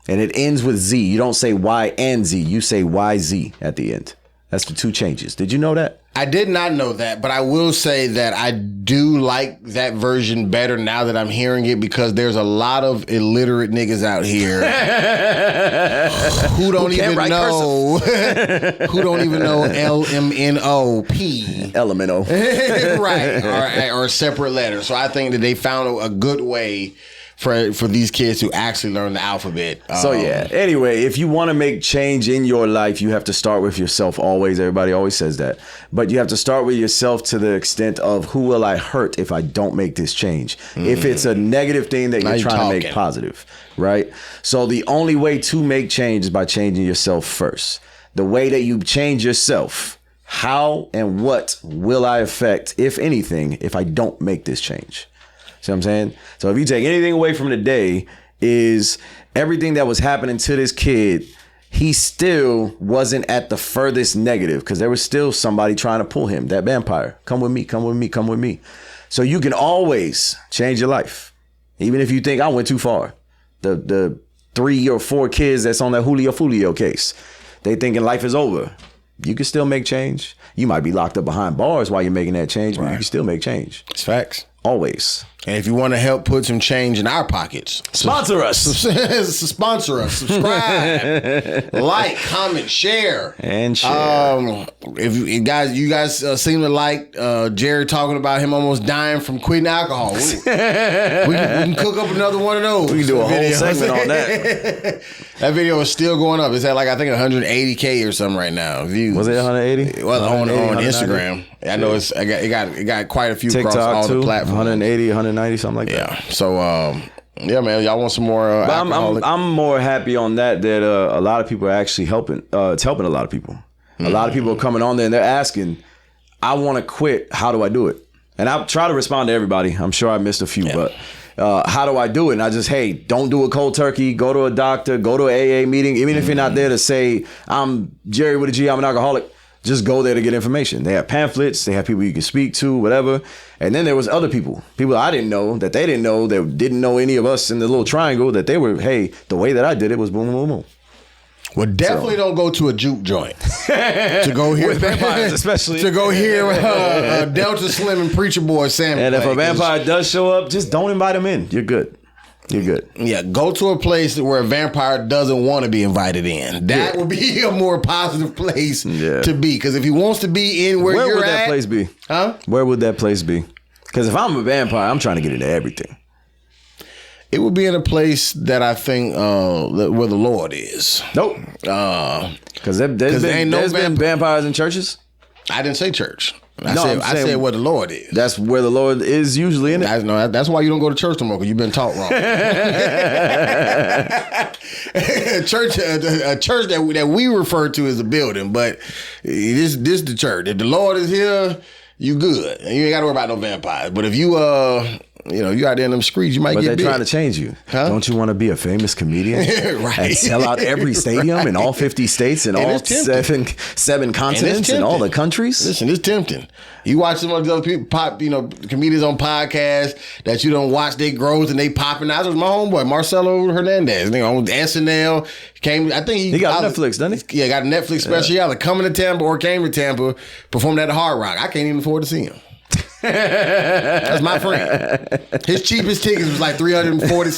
And it ends with Z. You don't say Y and Z. You say Y-Z at the end. That's the two changes. Did you know that? I did not know that, but I will say that I do like that version better now that I'm hearing it, because there's a lot of illiterate niggas out here who don't even know who don't even know L-M-N-O-P. L-M-N-O. Right. Or separate letters. So I think that they found a good way for these kids to actually learn the alphabet. So yeah. Anyway, if you want to make change in your life, you have to start with yourself always. Everybody always says that. But you have to start with yourself to the extent of, who will I hurt if I don't make this change? If it's a negative thing that you're trying to make positive, right? So the only way to make change is by changing yourself first. The way that you change yourself, how and what will I affect, if anything, if I don't make this change? See what I'm saying? So if you take anything away from today, is everything that was happening to this kid, he still wasn't at the furthest negative, because there was still somebody trying to pull him, that vampire. Come with me, come with me, come with me. So you can always change your life. Even if you think I went too far. The 3 or 4 kids that's on that Julio case, they thinking life is over. You can still make change. You might be locked up behind bars while you're making that change, but you can still make change. It's facts. Always. And if you want to help put some change in our pockets, sponsor us. Sponsor us. Subscribe, like, comment, share, and share. If you guys seem to like Jerry talking about him almost dying from quitting alcohol, we can cook up another one of those. We can do a whole segment on that. That video is still going up. It's at like, I think 180K or something right now. Views. Was it 180? Well, on Instagram. I know it got quite a few TikTok across all the platforms. 180, 190, something like that. Yeah. So yeah, man, y'all want some more I'm more happy on that a lot of people are actually helping. It's helping a lot of people. A lot of people are coming on there and they're asking, I want to quit. How do I do it? And I try to respond to everybody. I'm sure I missed a few, but how do I do it? And I just, hey, don't do a cold turkey. Go to a doctor. Go to an AA meeting. Even if you're not there to say, I'm Jerry with a G, I'm an alcoholic. Just go there to get information. They have pamphlets. They have people you can speak to, whatever. And then there was other people I didn't know, that they didn't know, that didn't know any of us in the little triangle, that they were, hey, the way that I did it was boom, boom, boom. Well, definitely don't go to a juke joint to go hear with vampires, especially to go hear Delta Slim and Preacher Boy Sam. And if a vampire does show up, just don't invite him in. You're good. You're good. Yeah, go to a place where a vampire doesn't want to be invited in. That would be a more positive place to be. Because if he wants to be in where you're at, where would that place be? Huh? Where would that place be? Because if I'm a vampire, I'm trying to get into everything. It would be in a place that I think where the Lord is. Nope. Because there's been vampires in churches. I didn't say church. I said where the Lord is. That's where the Lord is usually in it. That's why you don't go to church no more, because you've been taught wrong. a church that we refer to as a building, but this the church. If the Lord is here, you good. And you ain't got to worry about no vampires. But if you you out there in them streets, you might get big. But they're trying to change you. Huh? Don't you want to be a famous comedian? Right. And sell out every stadium in all 50 states and all seven continents and all the countries? Listen, it's tempting. You watch some of the other people comedians on podcasts that you don't watch, they growth and they popping out. That was my homeboy, Marcelo Hernandez. On SNL. He got Netflix, doesn't he? Yeah, got a Netflix special. Either coming to Tampa or came to Tampa, performed at the Hard Rock. I can't even afford to see him. That's my friend. His cheapest tickets was like $390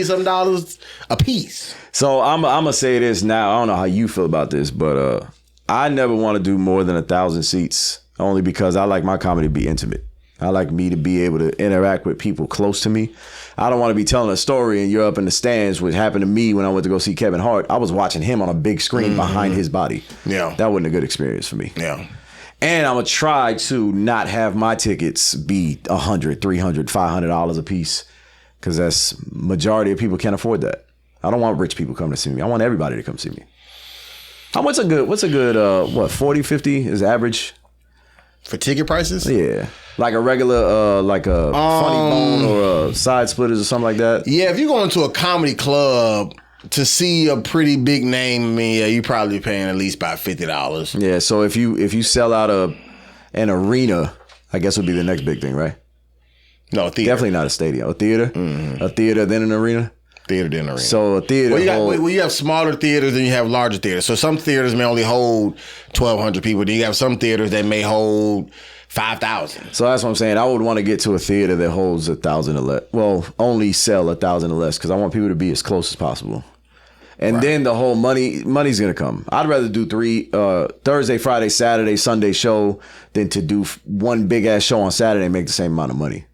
something a piece. So I'm gonna say this now. I don't know how you feel about this, but I never want to do more than 1,000 seats, only because I like my comedy to be intimate. I like me to be able to interact with people close to me. I don't want to be telling a story and you're up in the stands, which happened to me when I went to go see Kevin Hart. I was watching him on a big screen behind his body. Yeah, that wasn't a good experience for me. Yeah. And I'm going to try to not have my tickets be $100, $300, $500 a piece, because that's majority of people can't afford that. I don't want rich people coming to see me. I want everybody to come see me. What's a good 40, 50 is average? For ticket prices? Yeah. Like a regular, like a Funny Bone or a Side Splitters or something like that? Yeah, if you go into a comedy club to see a pretty big name, you probably paying at least about $50. Yeah, so if you sell out an arena, I guess would be the next big thing, right? No, a theater. Definitely not a stadium. A theater? Mm-hmm. A theater, then an arena? Theater, then an arena. So a theater. You have smaller theaters than you have larger theaters. So some theaters may only hold 1,200 people. Then you have some theaters that may hold 5,000. So that's what I'm saying. I would want to get to a theater that holds 1,000 or less. Well, only sell 1,000 or less, because I want people to be as close as possible. And then the whole money's going to come. I'd rather do 3 Thursday, Friday, Saturday, Sunday show than to do one big ass show on Saturday and make the same amount of money.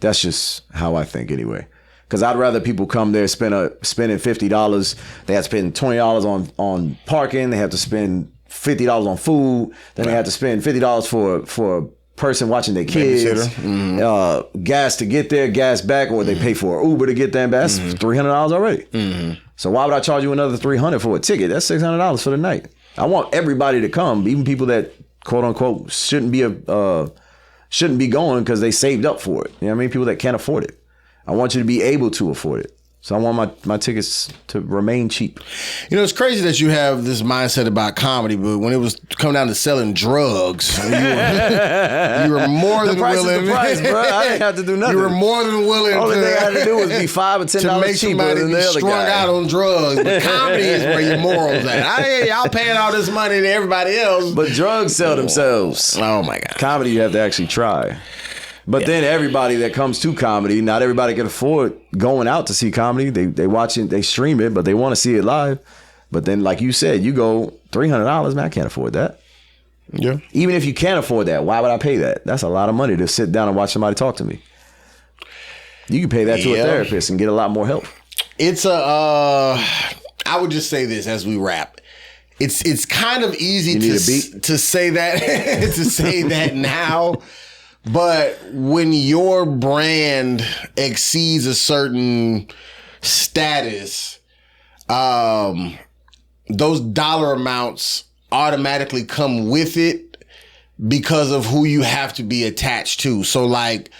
That's just how I think anyway. Because I'd rather people come there spending $50. They have to spend $20 on parking. They have to spend $50 on food. Then they have to spend $50 for a person watching their kids. Mm-hmm. Gas to get there, gas back, or they pay for an Uber to get there and back. That's $300 already. Mm-hmm. So why would I charge you another $300 for a ticket? That's $600 for the night. I want everybody to come, even people that quote unquote shouldn't be going because they saved up for it. You know what I mean? People that can't afford it. I want you to be able to afford it. So I want my tickets to remain cheap. It's crazy that you have this mindset about comedy, but when it was coming down to selling drugs, you were more than willing. The price, bro. I didn't have to do nothing. You were more than willing. Only thing I had to do was be $5 or $10 to make cheaper somebody than the other strung guy. out on drugs. But comedy is where your morals at. Y'all paying all this money to everybody else, but drugs sell themselves. Oh my God! Comedy, you have to actually try. But then everybody that comes to comedy, not everybody can afford going out to see comedy. They watch it, they stream it, but they want to see it live. But then, like you said, you go $300, man, I can't afford that. Yeah. Even if you can't afford that, why would I pay that? That's a lot of money to sit down and watch somebody talk to me. You can pay that to a therapist and get a lot more help. It's I would just say this as we wrap. It's kind of easy to say that to say that now. But when your brand exceeds a certain status, those dollar amounts automatically come with it because of who you have to be attached to. So like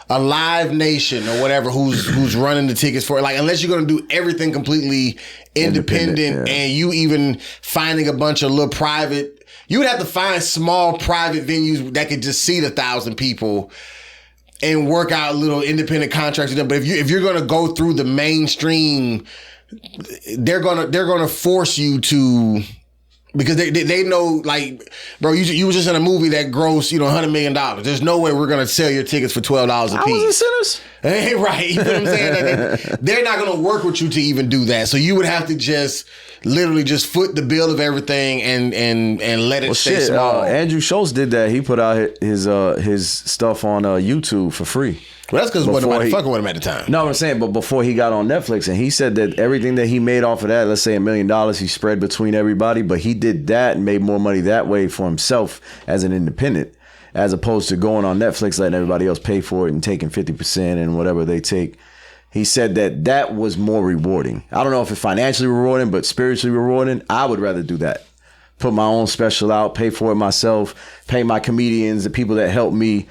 a Live Nation or whatever who's running the tickets for it, like unless you're going to do everything completely independent and you even finding a bunch of little private, you would have to find small private venues that could just seat 1,000 people and work out little independent contracts with them. But if you're going to go through the mainstream, they're gonna force you to, because they know, like, bro, you was just in a movie that grossed $100 million. There's no way we're gonna sell your tickets for $12 a piece. I was in Sinners. Right. You know what I'm saying? They're not going to work with you to even do that. So you would have to just literally just foot the bill of everything and let it stay small. Andrew Schultz did that. He put out his stuff on YouTube for free. Well, that's because wasn't nobody fucking with him at the time. No, I'm saying, but before he got on Netflix, and he said that everything that he made off of that, let's say $1 million, he spread between everybody, but he did that and made more money that way for himself as an independent, as opposed to going on Netflix, letting everybody else pay for it and taking 50% and whatever they take. He said that was more rewarding. I don't know if it's financially rewarding, but spiritually rewarding. I would rather do that. Put my own special out, pay for it myself, pay my comedians, the people that help me,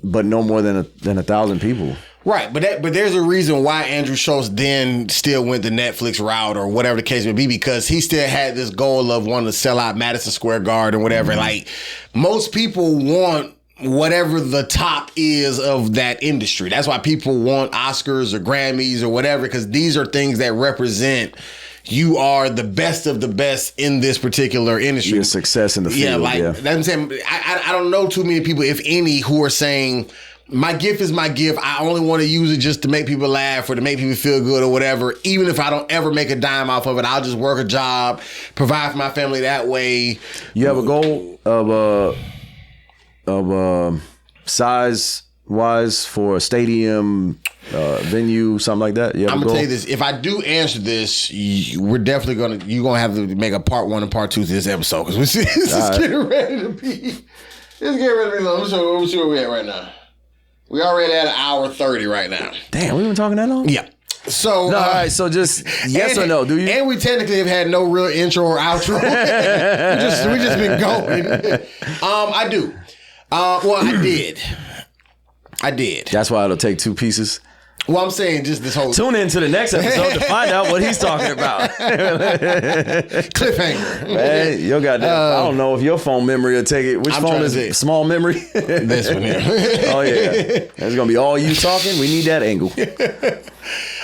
but no more than 1,000 people. Right, but there's a reason why Andrew Schultz then still went the Netflix route or whatever the case may be, because he still had this goal of wanting to sell out Madison Square Garden or whatever. Mm-hmm. Like, most people want whatever the top is of that industry. That's why people want Oscars or Grammys or whatever, because these are things that represent you are the best of the best in this particular industry. Your success in the field. That's what I'm saying. I don't know too many people, if any, who are saying, my gift is my gift. I only want to use it just to make people laugh or to make people feel good or whatever. Even if I don't ever make a dime off of it, I'll just work a job, provide for my family that way. You have a goal of size wise for a stadium, venue, something like that? I'm gonna tell you this: if I do answer this, you're gonna have to make a part 1 and part 2 to this episode, because this is getting ready to be. It's getting ready to be long. Let me see where we at right now. We already at 1:30 right now. Damn, we been talking that long? Yeah. So all right. So just yes or no? Do you? And we technically have had no real intro or outro. we just been going. I do. Well, I did. That's why it'll take 2 pieces. Well, I'm saying just this whole... Tune in to the next episode to find out what he's talking about. Cliffhanger. Man, your goddamn... I don't know if your phone memory will take it. Which phone is it? Small memory? This one here. Oh, yeah. It's going to be all you talking. We need that angle.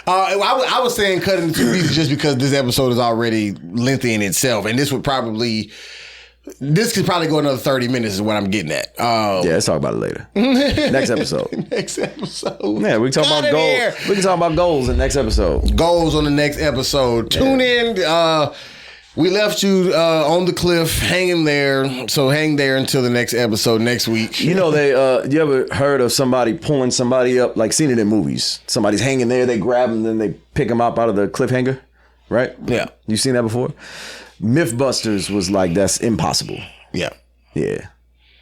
I was saying cut into 2 pieces just because this episode is already lengthy in itself. And this could probably go another 30 minutes is what I'm getting at. Yeah, let's talk about it later. Next episode. Yeah, we can talk about goals. We can talk about goals in the next episode. Goals on the next episode. Tune in. We left you on the cliff, hanging there. So hang there until the next episode next week. You know, you ever heard of somebody pulling somebody up, like seen it in movies? Somebody's hanging there, they grab them, then they pick them up out of the cliffhanger, right? Yeah. You seen that before? Mythbusters was like, that's impossible. Yeah. Yeah.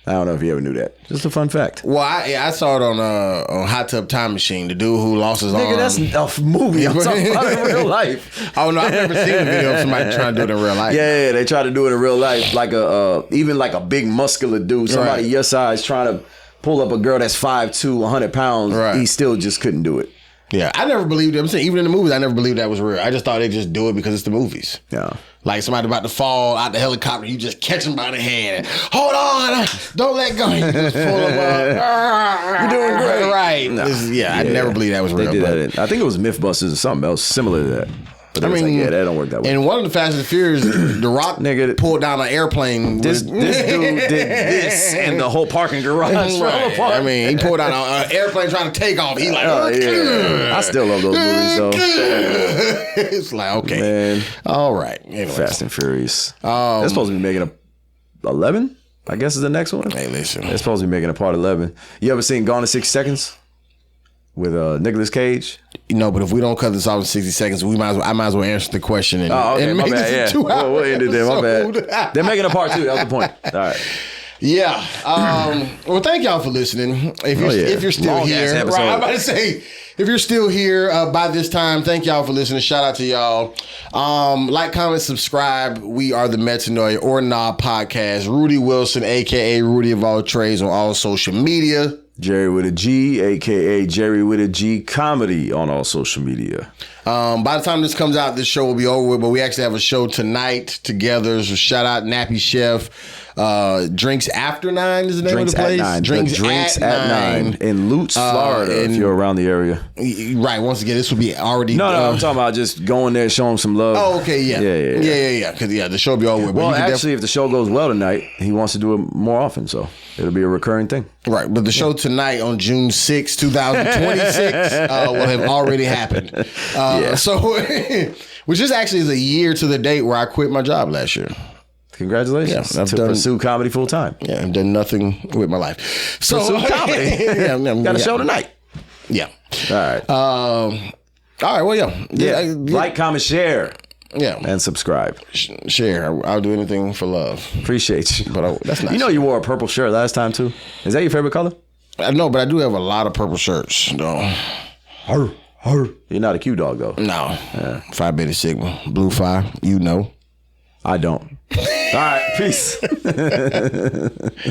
I don't know if you ever knew that. Just a fun fact. Well, I saw it on Hot Tub Time Machine. The dude who lost his arm. Nigga, that's a movie. I'm talking about in real life. Oh no, I've never seen a video of somebody trying to do it in real life. Yeah, they try to do it in real life, like even like a big muscular dude, somebody your size trying to pull up a girl that's 5'2", 100 pounds. Right. He still just couldn't do it. Yeah, I never believed it. I'm saying even in the movies, I never believed that was real. I just thought they just do it because it's the movies. Yeah. Like somebody about to fall out the helicopter, you just catch them by the hand. Hold on, don't let go. You just pull them up. You're doing great, right? No. I never believed that was real. They did that. I think it was Mythbusters or something else similar to that. But I mean, that don't work that way. And one of the Fast and Furious, The Rock pulled down an airplane. This dude did this, and the whole parking garage fell apart. I mean, he pulled down an airplane trying to take off. He like, I still love those movies though. It's like, okay, man. All right. Anyways. Fast and Furious. They're supposed to be making a 11. I guess is the next one. Hey, listen. They're supposed to be making a part 11. You ever seen Gone in 60 Seconds? With Nicolas Cage? No, but if we don't cut this off in 60 seconds, I might as well answer the question. And, okay, my bad. Yeah, we'll end it there. My bad. They're making a part 2. That was the point. All right. Yeah. Well, thank y'all for listening. If you're still here, right? I'm about to say, if you're still here by this time, thank y'all for listening. Shout out to y'all. Like, comment, subscribe. We are the Metanoia or Nah podcast. Rudy Wilson, aka Rudy of All Trades, on all social media. Jerry with a G, a.k.a. Jerry with a G Comedy on all social media. By the time this comes out, this show will be over with, but we actually have a show tonight together. So shout out Nappy Chef. Drinks After 9 is the name of the place. Drinks at 9 in Lutz, Florida. If you're around the area, right? Once again, this will be already. No, I'm talking about just going there, showing some love. Oh, okay, yeah. Because the show will be all over. Well, actually, if the show goes well tonight, he wants to do it more often, so it'll be a recurring thing. Right, but the show tonight on June 6, 2026 will have already happened. So, which is actually is a year to the date where I quit my job last year. Congratulations. I've pursue comedy full time. Yeah, I've done nothing with my life. So pursue comedy. Got a show tonight. Yeah. All right. All right. Well, yeah. Like, comment, share. Yeah. And subscribe. Share. I'll do anything for love. Appreciate you. But that's nice. You know you wore a purple shirt last time too. Is that your favorite color? I know, but I do have a lot of purple shirts though. You're not a Q dog though. No. Phi Beta Sigma. Blue Phi. You know. I don't. All right. Peace.